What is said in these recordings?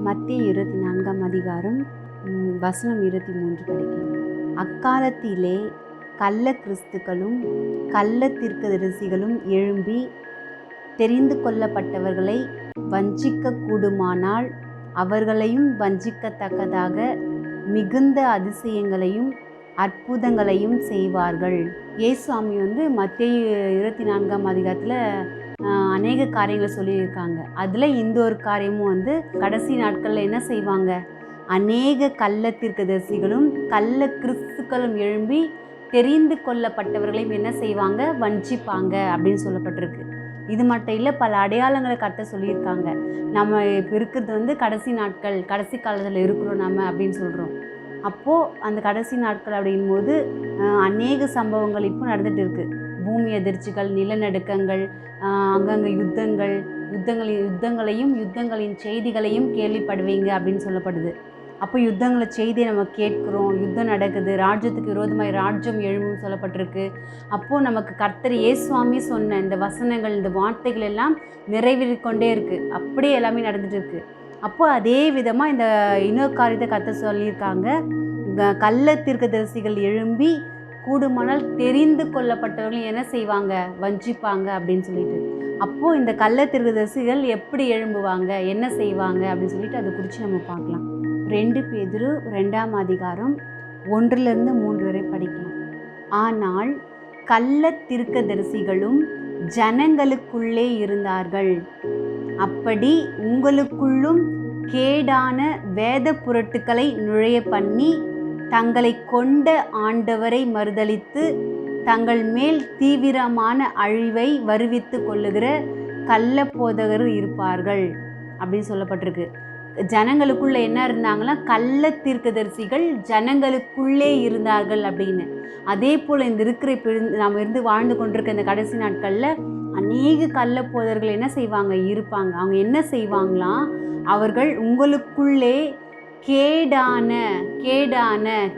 மத்தேயு 24ஆம் அதிகாரம் வசனம் 23 படிக்கலாம். அக்காலத்திலே கள்ள கிறிஸ்துக்களும் கள்ள தீர்க்கதரிசிகளும் எழும்பி தெரிந்து கொள்ளப்பட்டவர்களை வஞ்சிக்க கூடுமானால் அவர்களையும் வஞ்சிக்கத்தக்கதாக மிகுந்த அதிசயங்களையும் அற்புதங்களையும் செய்வார்கள். இயேசுசாமி மத்தேயு 24ஆம் அதிகாரத்தில் அநேக காரியங்களை சொல்லியிருக்காங்க. அதில் இந்த ஒரு காரியமும் கடைசி நாட்களில் என்ன செய்வாங்க, அநேக கள்ள தீர்க்கதரிசிகளும் கள்ள கிறிஸ்துக்களும் எழும்பி தெரிந்து கொள்ளப்பட்டவர்களையும் என்ன செய்வாங்க, வஞ்சிப்பாங்க அப்படின்னு சொல்லப்பட்டிருக்கு. இது மட்டும் இல்லை, பல அடையாளங்களை கர்த்தர் சொல்லியிருக்காங்க. நம்ம இப்போ இருக்கிறது கடைசி நாட்கள், கடைசி காலத்தில் இருக்கிறோம் நம்ம அப்படின்னு சொல்கிறோம். அப்போது அந்த கடைசி நாட்கள் அப்படின் போது அநேக சம்பவங்கள் இப்போ நடந்துகிட்டு இருக்குது. பூமி அதிர்ச்சிகள், நிலநடுக்கங்கள், அங்கங்கே யுத்தங்களையும் யுத்தங்களின் செய்திகளையும் கேள்விப்படுவீங்க அப்படின்னு சொல்லப்படுது. அப்போ யுத்தங்களை செய்தியை நம்ம கேட்குறோம். யுத்தம் நடக்குது, ராஜ்யத்துக்கு விரோதமாக ராஜ்யம் எழுமும் சொல்லப்பட்டிருக்கு. அப்போது நமக்கு கர்த்தர் இயேசுசாமி சொன்ன இந்த வசனங்கள், இந்த வார்த்தைகள் எல்லாம் நிறைவேறிக்கொண்டே இருக்குது. அப்படியே எல்லாமே நடந்துகிட்டு இருக்குது. அப்போது அதே விதமாக இந்த இன்னொரு காரியத்தை கர்த்தர் சொல்லியிருக்காங்க. கள்ள தீர்க்கதரிசிகள் எழும்பி கூடுமானால் தெரிந்து கொள்ளப்பட்டவர்கள் என்ன செய்வாங்க, வஞ்சிப்பாங்க அப்படின்னு சொல்லிட்டு. அப்போது இந்த கள்ள தீர்க்கதரிசிகள் எப்படி எழும்புவாங்க, என்ன செய்வாங்க அப்படின்னு சொல்லிட்டு அதை குறித்து நம்ம பார்க்கலாம். 2 பேதுரு 2ஆம் அதிகாரம் 1-3 வரை படிக்கலாம். ஆனால் கள்ள தீர்க்கதரிசிகளும் ஜனங்களுக்குள்ளே இருந்தார்கள். அப்படி உங்களுக்குள்ளும் கேடான வேத புரட்டுக்களை நுழைய பண்ணி தங்களை கொண்ட ஆண்டவரை மறுதலித்து தங்கள் மேல் தீவிரமான அழிவை வருவித்து கொள்ளுகிற கள்ள போதகர் இருப்பார்கள் அப்படின்னு சொல்லப்பட்டிருக்கு. ஜனங்களுக்குள்ளே என்ன இருந்தாங்கன்னா, கள்ள தீர்க்கதரிசிகள் ஜனங்களுக்குள்ளே இருந்தார்கள் அப்படின்னு. அதே போல் இந்த நாம் வாழ்ந்து கொண்டிருக்க இந்த கடைசி நாட்களில் அநேக கள்ள போதகர்கள் என்ன செய்வாங்க, இருப்பாங்க. அவங்க என்ன செய்வாங்களாம், அவர்கள் உங்களுக்குள்ளே கேடான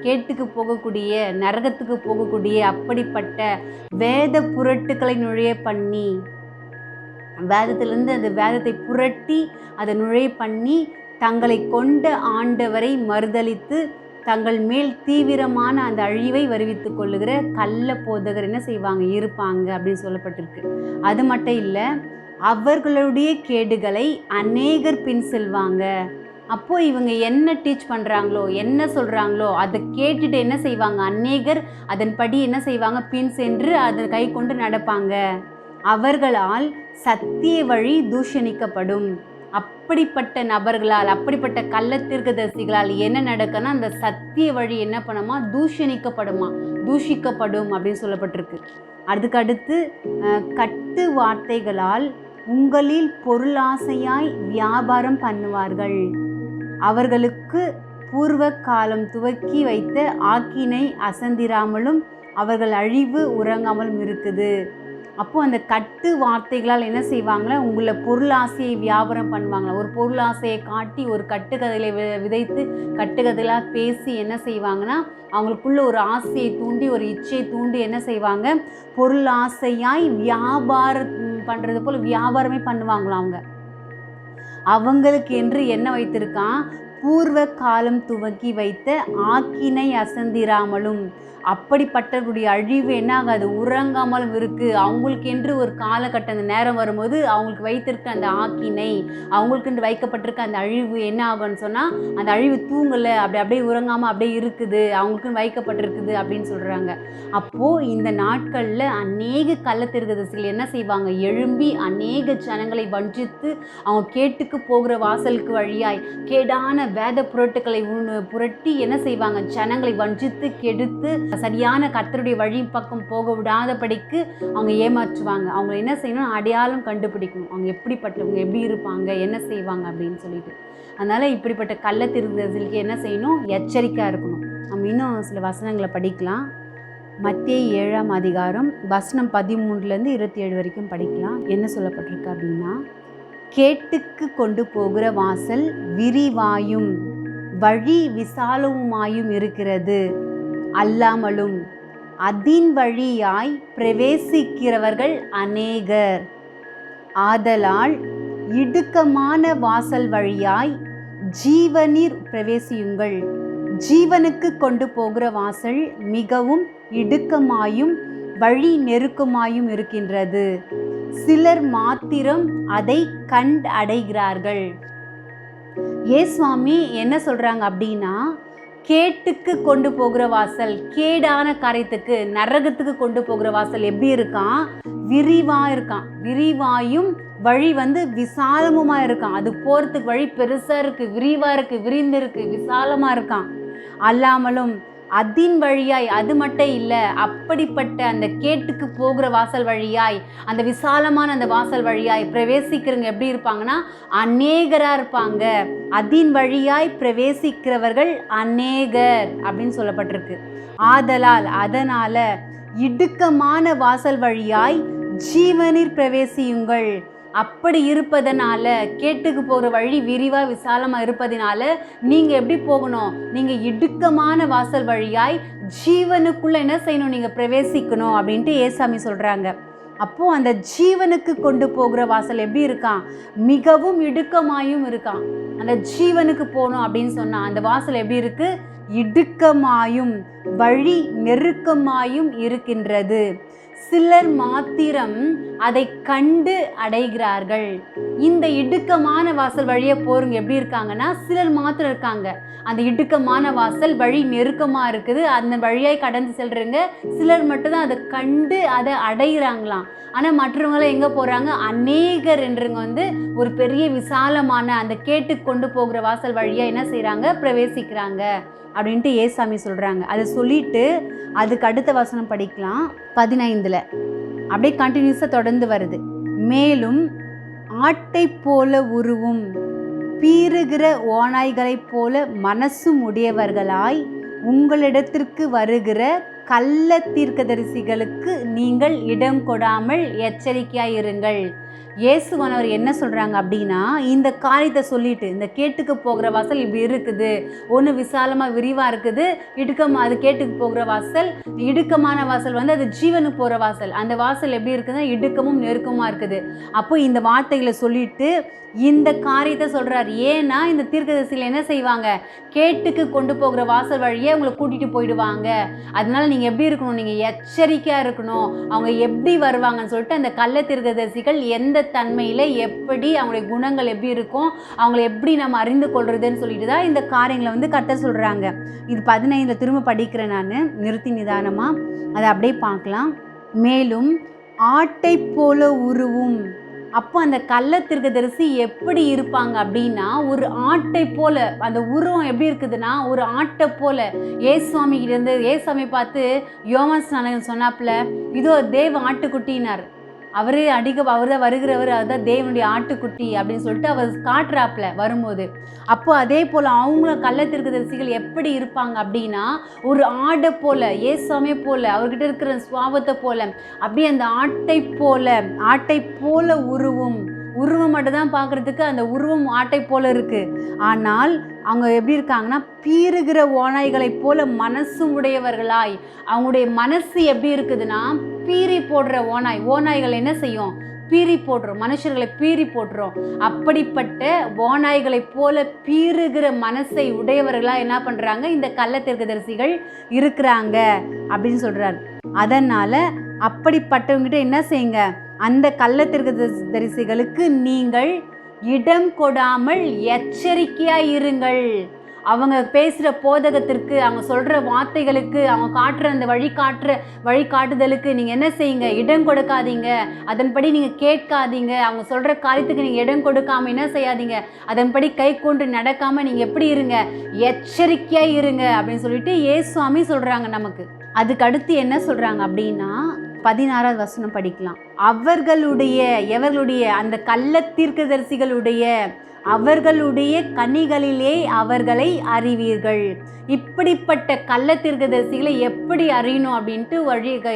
கேட்டுக்கு போகக்கூடிய, நரகத்துக்கு போகக்கூடிய அப்படிப்பட்ட வேத புரட்டுக்களை நுழைய பண்ணி, வேதத்திலிருந்து அந்த வேதத்தை புரட்டி அதை நுழைய பண்ணி தங்களை கொண்ட ஆண்டவரை மறுதலித்து தங்கள் மேல் தீவிரமான அந்த அழிவை வருவித்து கொள்ளுகிற கள்ள போதகர் என்ன செய்வாங்க, இருப்பாங்க அப்படின்னு சொல்லப்பட்டிருக்கு. அது மட்டும் இல்லை, அவர்களுடைய கேடுகளை அநேகர் பின் செல்வாங்க. அப்போது இவங்க என்ன டீச் பண்ணுறாங்களோ, என்ன சொல்கிறாங்களோ அதை கேட்டுட்டு என்ன செய்வாங்க, அநேகர் அதன்படி என்ன செய்வாங்க, பின் சென்று அதை கை கொண்டு நடப்பாங்க. அவர்களால் சத்திய வழி தூஷணிக்கப்படும். அப்படிப்பட்ட நபர்களால், அப்படிப்பட்ட கள்ள தீர்க்கதரிசிகளால் என்ன நடக்குன்னா, அந்த சத்திய வழி என்ன பண்ணுமா, தூஷிக்கப்படும் அப்படின்னு சொல்லப்பட்டிருக்கு. அதுக்கடுத்து கட்டு வார்த்தைகளால் உங்களில் பொருளாசையாய் வியாபாரம் பண்ணுவார்கள். அவர்களுக்கு பூர்வ காலம் துவக்கி வைத்த ஆக்கினை அசந்திராமலும் அவர்கள் அழிவு உறங்காமலும் இருக்குது. அப்போது அந்த கட்டு வார்த்தைகளால் என்ன செய்வாங்களா, உங்களை பொருளாசையை வியாபாரம் பண்ணுவாங்களா. ஒரு பொருளாசையை காட்டி ஒரு கட்டுக்கதைகளை விதைத்து கட்டுக்கதைகளாக பேசி என்ன செய்வாங்கன்னா, அவங்களுக்குள்ள ஒரு ஆசையை தூண்டி, ஒரு இச்சையை தூண்டி என்ன செய்வாங்க, பொருளாசையாய் வியாபாரம் பண்ணுறது போல் வியாபாரமே பண்ணுவாங்களாம். அவங்களுக்கு என்று என்ன வைத்திருக்கான், பூர்வ காலம் துவக்கி வைத்த ஆக்கினை அசந்திராமலும். அப்படிப்பட்டவருடைய அழிவு என்ன ஆகாது, உறங்காமலும் இருக்குது. அவங்களுக்கு என்று ஒரு காலகட்டம், அந்த நேரம் வரும்போது அவங்களுக்கு வைத்திருக்க அந்த ஆக்கினை, அவங்களுக்கு என்று வைக்கப்பட்டிருக்க அந்த அழிவு என்ன ஆகும்னு சொன்னால், அந்த அழிவு தூங்கலை, அப்படியே உறங்காமல் அப்படியே இருக்குது, அவங்களுக்குன்னு வைக்கப்பட்டிருக்குது அப்படின்னு சொல்கிறாங்க. அப்போது இந்த நாட்களில் அநேக கள்ள தீர்க்கதரிசிகள் என்ன செய்வாங்க, எழும்பி அநேக ஜனங்களை வஞ்சித்து அவங்க கேட்டுக்கு போகிற வாசலுக்கு வழியாய் கேடான வேத புரட்டுக்களை புரட்டி என்ன செய்வாங்க, ஜனங்களை வஞ்சித்து கெடுத்து சரியான கர்த்தருடைய வழி பக்கம் போக விடாதபடிக்கு அவங்க ஏமாற்றுவாங்க. அவங்க என்ன செய்யணும், அடையாளம் கண்டுபிடிக்கணும், அவங்க எப்படிப்பட்டவங்க, எப்படி இருப்பாங்க, என்ன செய்வாங்க அப்படின்னு சொல்லிட்டு. அதனால் இப்படிப்பட்ட கள்ள தீர்க்கதரிசிகளுக்கு என்ன செய்யணும், எச்சரிக்கையாக இருக்கணும். நம்ம இன்னும் சில வசனங்களை படிக்கலாம். மத்தேயு 7ஆம் அதிகாரம் வசனம் 13-27 வரைக்கும் படிக்கலாம். என்ன சொல்லப்பட்டிருக்கு அப்படின்னா, கேட்டுக்கு கொண்டு போகிற வாசல் விரிவாயும் வழி விசாலவுமாயும் இருக்கிறது அல்லாமலும் அதின் வழியாய் பிரவேசிக்கிறவர்கள் அநேகர். ஆதலால் இடுக்கமான வாசல் வழியாய் ஜீவநீர் பிரவேசியுங்கள். ஜீவனுக்கு கொண்டு போகிற வாசல் மிகவும் இடுக்கமாயும் வழி நெருக்கமாயும் இருக்கின்றது. சிலர் மாத்திரம் அதை கண்டடைகிறார்கள். சுவாமி என்ன சொல்றாங்க அப்படின்னா, கேட்டுக்கு கொண்டு போகிற வாசல், கேடான காரியத்துக்கு நரகத்துக்கு கொண்டு போகிற வாசல் எப்படி இருக்கான்? விரிவா இருக்கான். விரிவாயும் வழி விசாலமுமா இருக்கான். அது போறதுக்கு வழி பெருசா இருக்கு, விரிவா இருக்கு, விரிந்து இருக்கு, விசாலமா இருக்கான். அல்லாமலும் அதின் வழியாய், அது மட்டும் இல்லை, அப்படிப்பட்ட அந்த கேட்டுக்கு போகிற வாசல் வழியாய், அந்த விசாலமான அந்த வாசல் வழியாய் பிரவேசிக்கிறவங்க எப்படி இருப்பாங்கன்னா அநேகரா இருப்பாங்க. அதின் வழியாய் பிரவேசிக்கிறவர்கள் அநேகர் அப்படின்னு சொல்லப்பட்டிருக்கு. அதனால இடுக்கமான வாசல் வழியாய் ஜீவனில் பிரவேசியுங்கள். அப்படி இருப்பதனால, கேட்டுக்கு போகிற வழி விரிவா விசாலமா இருப்பதனால நீங்க எப்படி போகணும்? நீங்க இடுக்கமான வாசல் வழியாய் ஜீவனுக்குள்ள என்ன செய்யணும்? நீங்க பிரவேசிக்கணும் அப்படின்ட்டு ஏசாமி சொல்றாங்க. அப்போ அந்த ஜீவனுக்கு கொண்டு போகிற வாசல் எப்படி இருக்கான்? மிகவும் இடுக்கமாயும் இருக்கான். அந்த ஜீவனுக்கு போகணும் அப்படின்னு சொன்னா அந்த வாசல் எப்படி இருக்கு? இடுக்கமாயும் வழி நெருக்கமாயும் இருக்கின்றது. சிலர் மாத்திரம் அதை கண்டு அடைகிறார்கள். இந்த இடுக்கமான வாசல் வழியே போறவங்க எப்படி இருக்காங்கன்னா சிலர் மாத்திரம் இருக்காங்க. அந்த இடுக்கமான வாசல் வழி நெருக்கமா இருக்குது, அந்த வழியாய் கடந்து செல்றவங்க சிலர் மட்டும்தான் அதை கண்டு அதை அடைகிறாங்களாம். ஆனா மற்றவங்களாம் எங்க போறாங்க? அநேகர் என்றவங்க ஒரு பெரிய விசாலமான அந்த கேட்டு கொண்டு போகிற வாசல் வழியா என்ன செய்யறாங்க? பிரவேசிக்கிறாங்க அப்படின்ட்டு ஏசாமி சொல்றாங்க. அதை சொல்லிட்டு அதுக்கு அடுத்த வசனம் படிக்கலாம். 15 அப்படியே கண்டினியூஸா தொடர்ந்து வருது. மேலும் ஆட்டை போல உருவும் பீறுகிற ஓநாய்களைப் போல மனசும் உடையவர்களாய் உங்களிடத்திற்கு வருகிற கள்ள தீர்க்கதரிசிகளுக்கு நீங்கள் இடம் கொடாமல் எச்சரிக்கையாயிருங்கள். இயேசுவானவர் என்ன சொல்றாங்க அப்படின்னா, இந்த காரியத்தை சொல்லிட்டு, இந்த கேட்டுக்கு போகிற வாசல் இப்படி இருக்குது, ஒன்று விசாலமா விரிவா இருக்குது, அது கேட்டுக்கு போகிற வாசல், இடுக்கமான வாசல் அது ஜீவனுக்கு போகிற வாசல். அந்த வாசல் எப்படி இருக்குதுன்னா இடுக்கமும் நெருக்கமா இருக்குது. அப்போ இந்த வார்த்தைகளை சொல்லிட்டு இந்த காரியத்தை சொல்றாரு. ஏன்னா இந்த தீர்க்கதரிசிகள் என்ன செய்வாங்க? கேட்டுக்கு கொண்டு போகிற வாசல் வழியே உங்களை கூட்டிட்டு போயிடுவாங்க. அதனால நீங்க எப்படி இருக்கணும்? நீங்க எச்சரிக்கையா இருக்கணும். அவங்க எப்படி வருவாங்கன்னு சொல்லிட்டு அந்த கள்ள தீர்க்கதரிசிகள் எந்த தன்மையில, எப்படி அவங்களுடைய குணங்கள் எப்படி இருக்கும், அவங்களை எப்படி நம்ம அறிந்து கொள்றதுன்னு சொல்லிட்டு தான் இந்த காரியங்களை கர்த்தர் சொல்றாங்க. இது 15 திரும்ப படிக்கிறேன் நான், நிறுத்தி நிதானமா அதை அப்படியே பார்க்கலாம். மேலும் ஆட்டை போல உருவும். அப்போ அந்த கள்ள தீர்க்கதரிசி எப்படி இருப்பாங்க அப்படின்னா ஒரு ஆட்டை போல. அந்த உருவம் எப்படி இருக்குதுன்னா ஒரு ஆட்டை போல. ஏசுவாமி பார்த்து யோவான் ஸ்நானகன் சொன்னாப்புல, இதோ தேவ ஆட்டுக்குட்டினார், அவர் தான் வருகிறவர், அதுதான் தேவனுடைய ஆட்டுக்குட்டி அப்படின்னு சொல்லிட்டு அவர் காட்டுறாப்புல வரும்போது. அப்போ அதே போல் அவங்களும் கள்ள தீர்க்கதரிசிகள் எப்படி இருப்பாங்க அப்படின்னா ஒரு ஆடை போல, ஏசாமே போல, அவர்கிட்ட இருக்கிற சுவாபத்தை போல, அப்படியே அந்த ஆட்டை போல உருவம் மட்டும் தான் பார்க்குறதுக்கு அந்த உருவம் ஆட்டை போல இருக்கு. ஆனால் அவங்க எப்படி இருக்காங்கன்னா பீறுகிற ஓநாய்களைப் போல மனசும் உடையவர்களாய். அவங்களுடைய மனசு எப்படி இருக்குதுன்னா பீறி போடுற ஓநாய்கள் என்ன செய்யும்? பீறி போடுறோம், மனுஷர்களை பீறி போடுறோம். அப்படிப்பட்ட ஓநாய்களைப் போல பீறுகிற மனசை உடையவர்களா என்ன பண்றாங்க? இந்த கள்ள தீர்க்கதரிசிகள் இருக்கிறாங்க அப்படின்னு சொல்றாரு. அதனால அப்படிப்பட்டவங்கிட்ட என்ன செய்யுங்க? அந்த கள்ள தீர்க்கதரிசிகளுக்கு நீங்கள் இடம் கொடாமல் எச்சரிக்கையாய் இருங்கள். அவங்க பேசுகிற போதகத்திற்கு, அவங்க சொல்கிற வார்த்தைகளுக்கு, அவங்க காட்டுற அந்த வழிகாட்டுதலுக்கு நீங்கள் என்ன செய்யுங்க? இடம் கொடுக்காதீங்க. அதன்படி நீங்கள் கேட்காதீங்க. அவங்க சொல்கிற காரியத்துக்கு நீங்கள் இடம் கொடுக்காமல் என்ன செய்யாதீங்க? அதன்படி கை கொண்டு நடக்காமல் நீங்கள் எப்படி இருங்க? எச்சரிக்கையாக இருங்க அப்படின்னு சொல்லிட்டு இயேசுவாமி சொல்கிறாங்க நமக்கு. அதுக்கு அடுத்து என்ன சொல்கிறாங்க அப்படின்னா 16வது வசனம் படிக்கலாம். எவர்களுடைய அந்த கள்ள தீர்க்கதரிசிகளுடைய அவர்களுடைய கனிகளிலே அவர்களை அறிவீர்கள். இப்படிப்பட்ட கள்ள தீர்க்கதரிசிகளை எப்படி அறியணும் அப்படின்ட்டு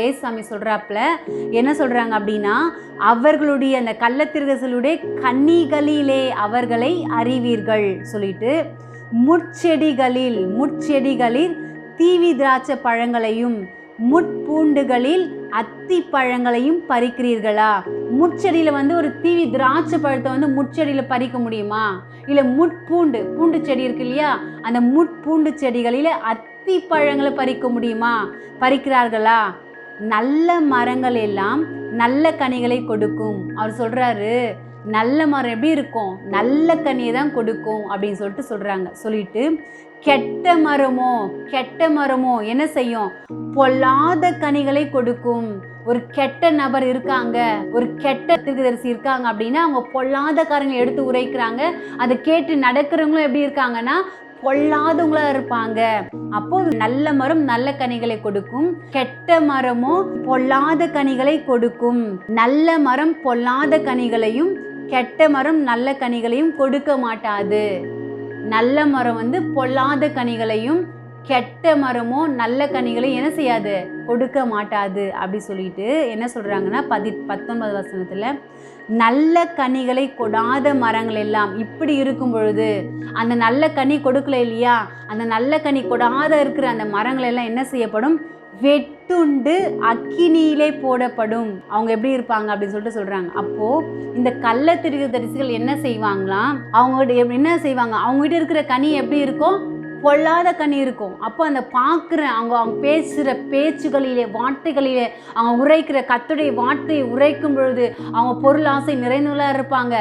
ஏசாமி சொல்றாப்புல என்ன சொல்றாங்க அப்படின்னா அவர்களுடைய அந்த கள்ள தீர்க்கதரிசிகளுடைய கனிகளிலே அவர்களை அறிவீர்கள் சொல்லிட்டு முட்செடிகளில் தீவி திராட்சை பழங்களையும் முட்பூண்டுகளில் அத்தி பழங்களையும் பறிக்கிறீர்களா? முட்செடியில் வந்து ஒரு தீவி திராட்சை பழத்தை வந்து முட்செடியில் பறிக்க முடியுமா? இல்லை பூண்டு செடி இருக்கு இல்லையா, அந்த முட்பூண்டு செடிகளில் அத்தி பழங்களை பறிக்க முடியுமா? பறிக்கிறார்களா? நல்ல மரங்கள் எல்லாம் நல்ல கனிகளை கொடுக்கும். அவர் சொல்றாரு, நல்ல மரம் எப்படி இருக்கும்? நல்ல கனியை தான் கொடுக்கும் அப்படின்னு சொல்லிட்டு கெட்ட மரமோ என்ன செய்யும்? பொல்லாத கனிகளை கொடுக்கும். ஒரு கெட்ட நபர் இருக்காங்க, ஒரு கெட்ட தீர்க்கதரிசி இருக்காங்க அப்படின்னா அவங்க பொல்லாத காரியங்களை எடுத்து உரைக்கிறாங்க. அதை கேட்டு நடக்கிறவங்களும் எப்படி இருக்காங்கன்னா பொல்லாதவங்களா இருப்பாங்க. அப்போ நல்ல மரம் நல்ல கனிகளை கொடுக்கும், கெட்ட மரமோ பொல்லாத கனிகளை கொடுக்கும். நல்ல மரம் பொல்லாத கனிகளையும் கெட்ட மரம் நல்ல கனிகளையும் கொடுக்க மாட்டாது. நல்ல மரம் வந்து பொல்லாத கனிகளையும் கெட்ட மரமோ நல்ல கனிகளையும் என்ன செய்யாது? கொடுக்க மாட்டாது அப்படி சொல்லிட்டு என்ன சொல்றாங்கன்னா 19 வசனத்துல, நல்ல கனிகளை கொடாத மரங்கள் எல்லாம் இப்படி இருக்கும் பொழுது, அந்த நல்ல கனி கொடுக்கல இல்லையா, அந்த நல்ல கனி கொடாத இருக்கிற அந்த மரங்கள் எல்லாம் என்ன செய்யப்படும்? வெட்டுண்டு அக்கினியிலே போடப்படும். அவங்க எப்படி இருப்பாங்க அப்படின்னு சொல்றாங்க. அப்போ இந்த கள்ள தீர்க்கதரிசிகள் என்ன செய்வாங்களாம்? அவங்க என்ன செய்வாங்க? அவங்ககிட்ட இருக்கிற கனி எப்படி இருக்கும்? பொல்லாத கனி இருக்கும். அப்போ அந்த பார்க்குற அவங்க பேசுகிற பேச்சுகளிலே வார்த்தைகளிலே அவங்க உரைக்கிற கர்த்தருடைய வார்த்தையை உரைக்கும் பொழுது அவங்க பொருள் ஆசை நிறைந்தவர்களாக இருப்பாங்க.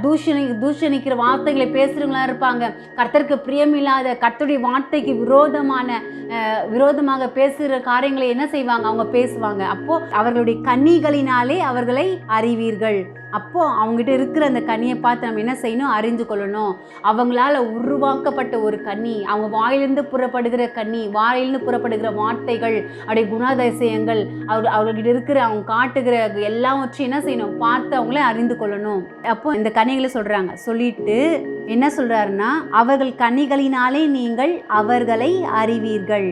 தூஷணிக்கிற வார்த்தைகளை பேசுகிறவங்களா இருப்பாங்க. கர்த்தருக்கு பிரியமில்லாத கர்த்தருடைய வார்த்தைக்கு விரோதமாக பேசுகிற காரியங்களை என்ன செய்வாங்க? அவங்க பேசுவாங்க. அப்போ அவர்களுடைய கனிகளினாலே அவர்களை அறிவீர்கள். அப்போ அவங்ககிட்ட இருக்கிற அந்த கனியை பார்த்து நம்ம என்ன செய்யணும்? அறிந்து கொள்ளணும். அவங்களால உருவாக்கப்பட்ட ஒரு கனி, அவங்க வாயிலிருந்து புறப்படுகிற கனி, வாயிலிருந்து புறப்படுகிற வார்த்தைகள், அவருடைய குணாதிசயங்கள், அவர்கிட்ட இருக்கிற அவங்க காட்டுகிற எல்லாவற்றையும் என்ன செய்யணும்? பார்த்து அவங்களே அறிந்து கொள்ளணும். அப்போ இந்த கனிகளை சொல்லிட்டு என்ன சொல்றாருன்னா, அவர்கள் கனிகளினாலே நீங்கள் அவர்களை அறிவீர்கள்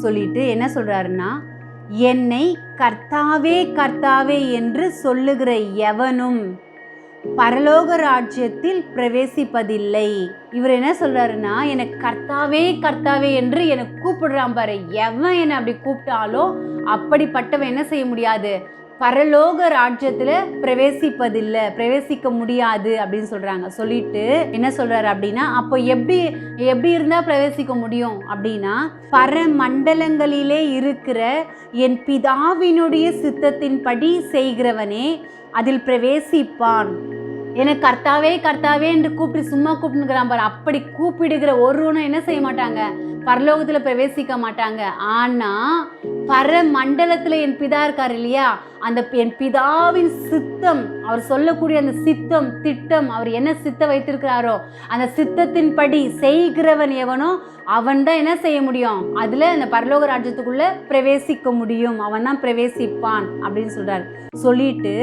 சொல்லிட்டு என்ன சொல்றாருன்னா, என்னை கர்த்தாவே கர்த்தாவே என்று சொல்லுகிற எவனும் பரலோக ராஜ்யத்தில் பிரவேசிப்பதில்லை. இவர் என்ன சொல்றாருன்னா, எனக்கு கர்த்தாவே கர்த்தாவே என்று எனக்கு கூப்பிடுறான் பாரு, எவன் என்னை அப்படி கூப்பிட்டாலோ அப்படிப்பட்டவன் என்ன செய்ய முடியாது? பரலோக ராஜ்யத்துல பிரவேசிக்க முடியாது அப்படின்னு சொல்லிட்டு என்ன சொல்றாரு அப்படின்னா, அப்போ எப்படி இருந்தா பிரவேசிக்க முடியும் அப்படின்னா, பரமண்டலங்களிலே இருக்கிற என் பிதாவினுடைய சித்தத்தின்படி செய்கிறவனே அதில் பிரவேசிப்பான். எனக்கு கர்த்தாவே கர்த்தாவே என்று கூப்பிட்டு சும்மா கூப்பிட்டுக்கிறான் பாரு, அப்படி கூப்பிடுகிற ஒருவனும் என்ன செய்ய மாட்டாங்க? பரலோகத்துல பிரவேசிக்க மாட்டாங்க. ஆனா பரமண்டலத்துல என் பிதா இருக்காரு இல்லையா, அந்த என் பிதாவின் சித்தம், அவர் சொல்லக்கூடிய அந்த சித்தம் திட்டம், அவர் என்ன சித்தம் வைத்திருக்கிறாரோ அந்த சித்தத்தின்படி செய்கிறவன் எவனோ அவன் தான் என்ன செய்ய முடியும்? அதுல அந்த பரலோக ராஜ்யத்துக்குள்ள பிரவேசிக்க முடியும். அவன் தான் பிரவேசிப்பான் அப்படின்னு சொல்லிட்டு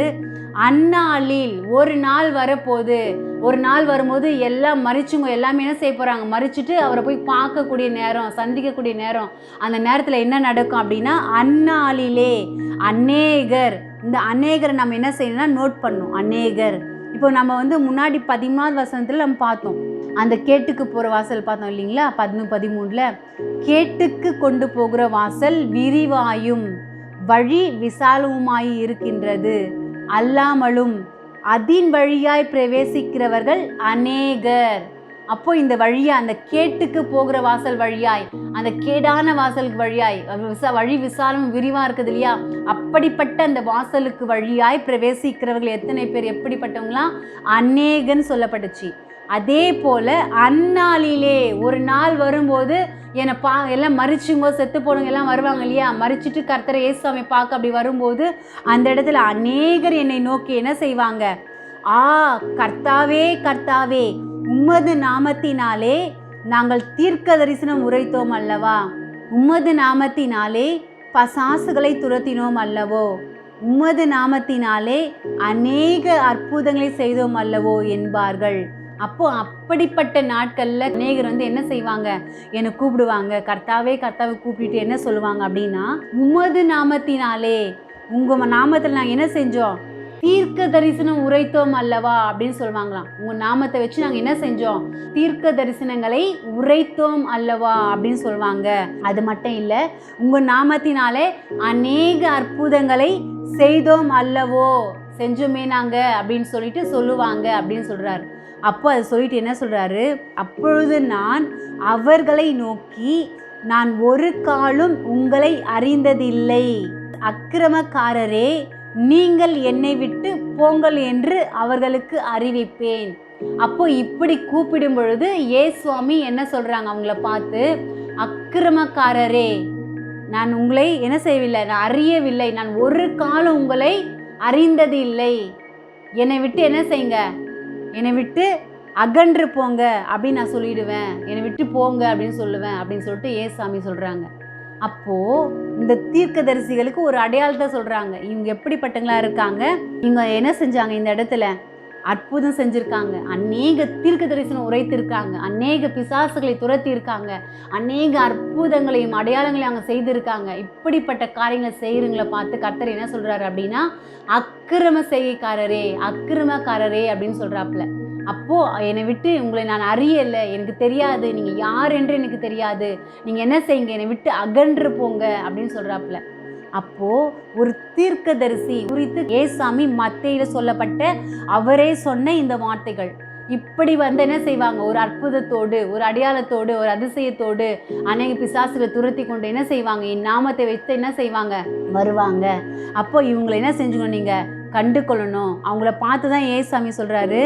அந்நாளில் ஒரு நாள் வரப்போகுது. ஒரு நாள் வரும்போது எல்லாம் மறிச்சுங்க, எல்லாமே என்ன செய்ய போகிறாங்க? மறிச்சுட்டு அவரை போய் பார்க்கக்கூடிய நேரம், சந்திக்கக்கூடிய நேரம். அந்த நேரத்தில் என்ன நடக்கும் அப்படின்னா, அந்நாளிலே அநேகர், இந்த அநேகரை நம்ம என்ன செய்யணும்னா நோட் பண்ணணும். அநேகர், இப்போ நம்ம முன்னாடி 13வது வசனத்தில் நம்ம பார்த்தோம், அந்த கேட்டுக்கு போகிற வாசல் பார்த்தோம் இல்லைங்களா? 13 கேட்டுக்கு கொண்டு போகிற வாசல் விரிவாயும் வழி விசாலவுமாய் இருக்கின்றது, அல்லாமலும் அதின் வழியாய் பிரவேசிக்கிறவர்கள் அநேகர். அப்போ இந்த வழியா, அந்த கேட்டுக்கு போகிற வாசல் வழியாய், அந்த கேடான வாசலுக்கு வழியாய், வழி விசாலம் விரிவா இருக்குது இல்லையா, அப்படிப்பட்ட அந்த வாசலுக்கு வழியாய் பிரவேசிக்கிறவர்கள் எத்தனை பேர்? எப்படிப்பட்டவங்களாம்? அநேகன்னு சொல்லப்பட்டுச்சு. அதே போல அந்நாளிலே ஒரு நாள் வரும்போது எல்லாம் மறிச்சுங்க, செத்து போனவங்க எல்லாம் வருவாங்க இல்லையா, மறிச்சுட்டு கர்த்தரை இயேசுவை பார்க்க அப்படி வரும்போது அந்த இடத்துல அநேகர் என்னை நோக்கி என்ன செய்வாங்க? கர்த்தாவே கர்த்தாவே, உம்மது நாமத்தினாலே நாங்கள் தீர்க்க தரிசனம் உரைத்தோம் அல்லவா, உம்மது நாமத்தினாலே பசாசுகளை துரத்தினோம் அல்லவோ, உம்மது நாமத்தினாலே அநேக அற்புதங்களை செய்தோம் அல்லவோ என்பார்கள். அப்போ அப்படிப்பட்ட நாட்கள்ல அநேகர் என்ன செய்வாங்க? என்னை கூப்பிடுவாங்க, கர்த்தாவே கர்த்தாவை கூப்பிட்டு என்ன சொல்லுவாங்க அப்படின்னா, உமது நாமத்தினாலே, உங்க நாமத்தில் நாங்கள் என்ன செஞ்சோம்? தீர்க்க தரிசனம் உரைத்தோம் அல்லவா அப்படின்னு சொல்லுவாங்களாம். உங்க நாமத்தை வச்சு நாங்க என்ன செஞ்சோம்? தீர்க்க தரிசனங்களை உரைத்தோம் அல்லவா அப்படின்னு சொல்லுவாங்க. அது மட்டும் இல்ல, உங்க நாமத்தினாலே அநேக அற்புதங்களை செய்தோம் அல்லவோ, செஞ்சோமே நாங்க அப்படின்னு சொல்லிட்டு சொல்லுவாங்க அப்படின்னு சொல்றாரு. அப்போ அதை சொல்லிட்டு என்ன சொல்றாரு? அப்பொழுது நான் அவர்களை நோக்கி, நான் ஒரு காலும் உங்களை அறிந்ததில்லை, அக்கிரமக்காரரே நீங்கள் என்னை விட்டு போங்கள் என்று அவர்களுக்கு அறிவிப்பேன். அப்போ இப்படி கூப்பிடும் பொழுது இயேசுவாமி என்ன சொல்றாங்க அவங்கள பார்த்து? அக்கிரமக்காரரே, நான் உங்களை என்ன செய்யவில்லை, நான் அறியவில்லை, நான் ஒரு காலம் உங்களை அறிந்தது இல்லை, என்னை விட்டு என்ன செய்யுங்க, என்னை விட்டு அகன்று போங்க அப்படின்னு நான் சொல்லிடுவேன், என்னை விட்டு போங்க அப்படின்னு சொல்லுவேன் அப்படின்னு சொல்லிட்டு ஏசாமி சொல்றாங்க. அப்போ இந்த தீர்க்கதரிசிகளுக்கு ஒரு அடையாளத்தை சொல்றாங்க. இவங்க எப்படிப்பட்டங்களா இருக்காங்க, இவங்க என்ன செஞ்சாங்க, இந்த இடத்துல அற்புதம் செஞ்சிருக்காங்க, அநேக தீர்க்க தரிசனம் உரைத்திருக்காங்க, அநேக பிசாசுகளை துரத்தி இருக்காங்க, அநேக அற்புதங்களையும் அடையாளங்களையும் அவங்க செய்திருக்காங்க. இப்படிப்பட்ட காரியங்களை செய்யறவங்களை பார்த்து கர்த்தர் என்ன சொல்றாரு அப்படின்னா, அக்கிரம செய்கைக்காரரே, அக்கிரமக்காரரே அப்படின்னு சொல்றாப்புல. அப்போ என்னை விட்டு உங்களை நான் அறியலை, எனக்கு தெரியாது, நீங்க யார் என்று எனக்கு தெரியாது, நீங்க என்ன செய்யுங்க, என்னை விட்டு அகன்று போங்க அப்படின்னு சொல்றாப்புல. அப்போ ஒரு தீர்க்கதரிசி குறித்து ஏசாமி மத்தேயில சொல்லப்பட்ட அவரே சொன்ன இந்த வார்த்தைகள் இப்படி என்ன செய்வாங்க, ஒரு அற்புதத்தோடு, ஒரு அடையாளத்தோடு, ஒரு அதிசயத்தோடு அநேக பிசாசுகளை துரத்தி கொண்டு என்ன செய்வாங்க, என் நாமத்தை வைத்து என்ன செய்வாங்க, வருவாங்க. அப்போ இவங்களை என்ன செஞ்சுக்கணும், நீங்க கண்டு கொள்ளணும். அவங்கள பார்த்து தான் ஏசாமி சொல்றாரு,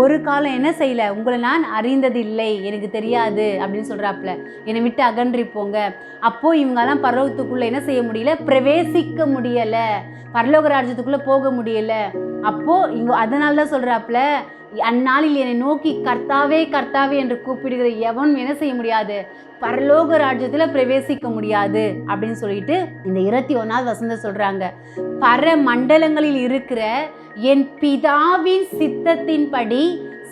ஒரு காலம் என்ன செய்யல, உங்களை நான் அறிந்ததில்லை, எனக்கு தெரியாது அப்படின்னு சொல்றாப்புல, என்னை விட்டு அகன்றி போங்க. அப்போ இவங்கெல்லாம் பரலோகத்துக்குள்ள என்ன செய்ய முடியல, பிரவேசிக்க முடியல, பரலோக ராஜ்யத்துக்குள்ள போக முடியல. அப்போ இங்க அதனால தான் சொல்றாப்புல, அந்நாளில் என்னை நோக்கி கர்த்தாவே கர்த்தாவே என்று கூப்பிடுகிற எவன் என்ன செய்ய முடியாது, பரலோக ராஜ்யத்துல பிரவேசிக்க முடியாது அப்படின்னு சொல்லிட்டு இந்த 21வது வசனத்தை சொல்றாங்க. பர மண்டலங்களில் இருக்கிற என் பிதாவின் சித்தத்தின்படி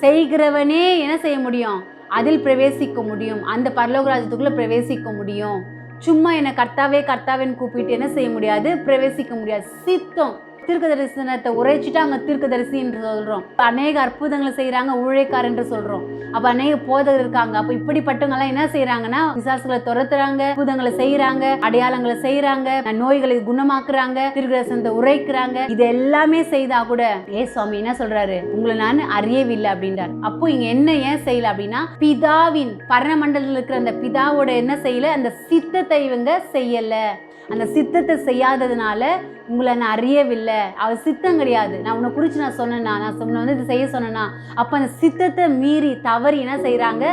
செய்கிறவனே என்ன செய்ய முடியும், அதில் பிரவேசிக்க முடியும், அந்த பரலோக ராஜ்யத்துக்குள்ள பிரவேசிக்க முடியும். சும்மா என்ன கர்த்தாவே கர்த்தாவேன்னு கூப்பிட்டு என்ன செய்ய முடியாது, பிரவேசிக்க முடியாது. சித்தம் தீர்க்க தரிசனத்தை உரைச்சிட்டு அங்கே தீர்க்கதரிசி என்று சொல்கிறோம். அநேக அற்புதங்களை செய்கிறாங்க, ஊழியக்காரர் என்று சொல்கிறோம். அப்போ அநேக போதகர் இருக்காங்க. அப்போ இப்படிப்பட்டவங்கெல்லாம் என்ன செய்கிறாங்கன்னா, பிசாசுகளை துரத்துறாங்க, அற்புதங்களை செய்கிறாங்க, அடையாளங்களை செய்கிறாங்க, நோய்களை குணமாக்குறாங்க, தீர்க்க தரிசனத்தை உரைக்கிறாங்க. இது எல்லாமே செய்தா கூட ஏசுவாமி என்ன சொல்றாரு, உங்களை நான் அறியவில்லை அப்படின்றார். அப்போ இங்க என்ன ஏன் செய்யல அப்படின்னா, பிதாவின் பரமண்டலத்தில் இருக்கிற அந்த பிதாவோட என்ன செய்யல, அந்த சித்தத்தை இவங்க செய்யல. அந்த சித்தத்தை செய்யாததுனால உங்களை நான் அறியவில்லை. அவர் சித்தம் கிடையாது. நான் உன்னை குறித்து நான் சொன்னேன்னா, நான் உன்னை இது செய்ய சொன்னேன்னா, அப்போ அந்த சித்தத்தை மீறி தவறி என்ன செய்கிறாங்க,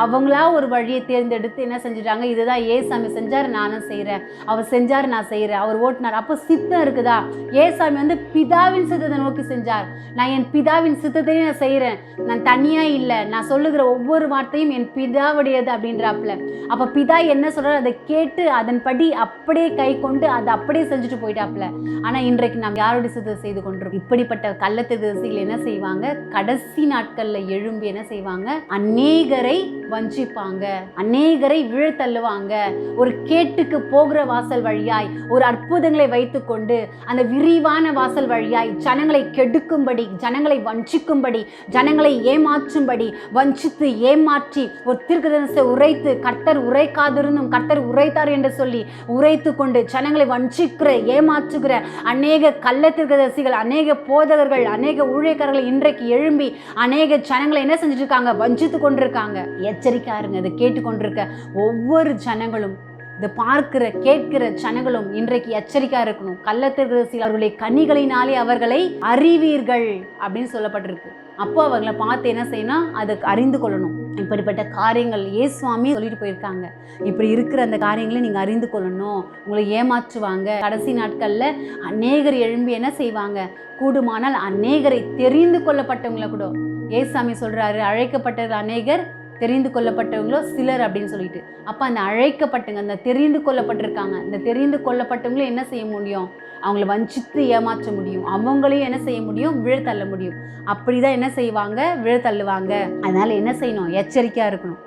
அவங்களா ஒரு வழியை தேர்ந்தெடுத்து என்ன செஞ்சுட்டாங்க, இதுதான் ஏசாமி செஞ்சார், நானும் செய்கிறேன், அவர் செஞ்சார், நான் செய்கிறேன், அவர் ஓட்டினார். அப்போ சித்தம் இருக்குதா? ஏசாமி பிதாவின் சித்தத்தை நோக்கி செஞ்சார். நான் என் பிதாவின் சித்தத்தையும் நான் செய்கிறேன், நான் தனியாக இல்லை, நான் சொல்லுகிற ஒவ்வொரு வார்த்தையும் என் பிதாவுடையது அப்படின்றாப்புல. அப்போ பிதா என்ன சொல்கிறார் அதை கேட்டு அதன்படி அப்படியே கை கொண்டு அதை அப்படியே செஞ்சுட்டு போயிட்டாப்புல. ஆனால் இன்றைக்கு நாம் யாருடைய சித்தத்தை செய்து கொண்டிருக்கோம்? இப்படிப்பட்ட கள்ளத்தரிசிகள் என்ன செய்வாங்க, கடைசி நாட்களில் எழும்பி என்ன செய்வாங்க, அநேகரை வஞ்சிப்பாங்க, அநேகரை விழத்தள்ளுவாங்க. ஒரு கேட்டுக்கு போகிற வாசல் வழியாய், ஒரு அற்புதங்களை வைத்துக்கொண்டு அந்த விரிவான வாசல் வழியாய் ஜனங்களை கெடுக்கும்படி, ஜனங்களை வஞ்சிக்கும்படி, ஜனங்களை ஏமாற்றும்படி, வஞ்சித்து ஏமாற்றி ஒரு தீர்க்கதரிசனத்தை உரைத்து கர்த்தர் உரைக்காதிருந்தும் கர்த்தர் உரைத்தார் என்று சொல்லி உரைத்து கொண்டு ஜனங்களை வஞ்சிக்கிற ஏமாற்றுகிற அநேக கள்ள தீர்க்கதரிசிகள், அநேக போதகர்கள், அநேக ஊழியக்காரர்கள் இன்றைக்கு எழும்பி அநேக ஜனங்களை என்ன செஞ்சுட்டு இருக்காங்க, வஞ்சித்து கொண்டிருக்காங்க. எச்சரிக்கையா இருங்க. இதை கேட்டுக்கொண்டிருக்க ஒவ்வொரு ஜனங்களும், இதை பார்க்கிற கேட்கிற ஜனங்களும் இன்றைக்கு எச்சரிக்கையா இருக்கணும். கள்ள தீர்க்கதரிசிகள் அவர்களுடைய கனிகளினாலே அவர்களை அறிவீர்கள் அப்படின்னு சொல்லப்பட்டிருக்கு. அப்போ அவங்களை பார்த்து என்ன செய்யணும், அதை அறிந்து கொள்ளணும். இப்படிப்பட்ட காரியங்கள் இயேசுவாமி சொல்லிட்டு போயிருக்காங்க. இப்படி இருக்கிற அந்த காரியங்களை நீங்கள் அறிந்து கொள்ளணும். உங்களை ஏமாற்றுவாங்க. கடைசி நாட்களில் அநேகர் எழும்பி என்ன செய்வாங்க, கூடுமானால் அநேகரை தெரிந்து கொள்ளப்பட்டவங்களை கூட இயேசுவாமி சொல்கிறாரு, அழைக்கப்பட்ட அநேகர் தெரிந்து கொள்ளப்பட்டவங்களோ சிலர் அப்படின்னு சொல்லிட்டு. அப்போ அந்த அழைக்கப்பட்டவங்க, அந்த தெரிந்து கொள்ளப்பட்டிருக்காங்க, இந்த தெரிந்து கொள்ளப்பட்டவங்களும் என்ன செய்ய முடியும், அவங்கள வஞ்சித்து ஏமாற்ற முடியும், அவங்களையும் என்ன செய்ய முடியும், விழத்தள்ள முடியும். அப்படிதான் என்ன செய்வாங்க, விழத்தள்ளுவாங்க. அதனால என்ன செய்யணும், எச்சரிக்கையா இருக்கணும்.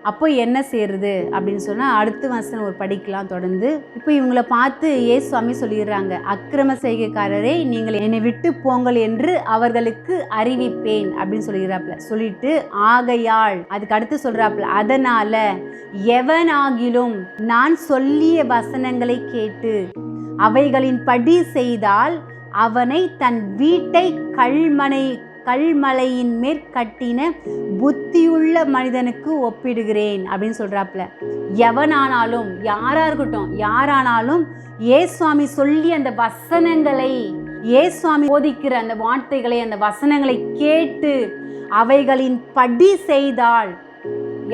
அப்போ என்ன செய்யறது அப்படின்னு சொன்னால் அடுத்த வசனம் ஒரு படிக்கலாம் தொடர்ந்து. இப்போ இவங்களை பார்த்து இயேசுவாமி சொல்லிடுறாங்க, அக்கிரம செய்கைக்காரரே நீங்கள் என்னை விட்டு போங்கள் என்று அவர்களுக்கு அறிவிப்பேன் அப்படின்னு சொல்லிடுறாப்புல. சொல்லிட்டு ஆகையால் அதுக்கு அடுத்து சொல்றாப்புல, அதனால எவனாகிலும் நான் சொல்லிய வசனங்களை கேட்டு அவைகளின் படி செய்தால் அவனை தன் வீட்டை கல்மலையின் மேற்கட்டின புத்தியுள்ள மனிதனுக்கு ஒப்பிடுகிறேன் அப்படின்னு சொல்றாப்புல. எவனானாலும் யாரானாலும் இயேசுவாமி சொல்லி அந்த வசனங்களை, இயேசுவாமி போதிக்கிற அந்த வார்த்தைகளை, அந்த வசனங்களை கேட்டு அவைகளின் படி செய்தால்,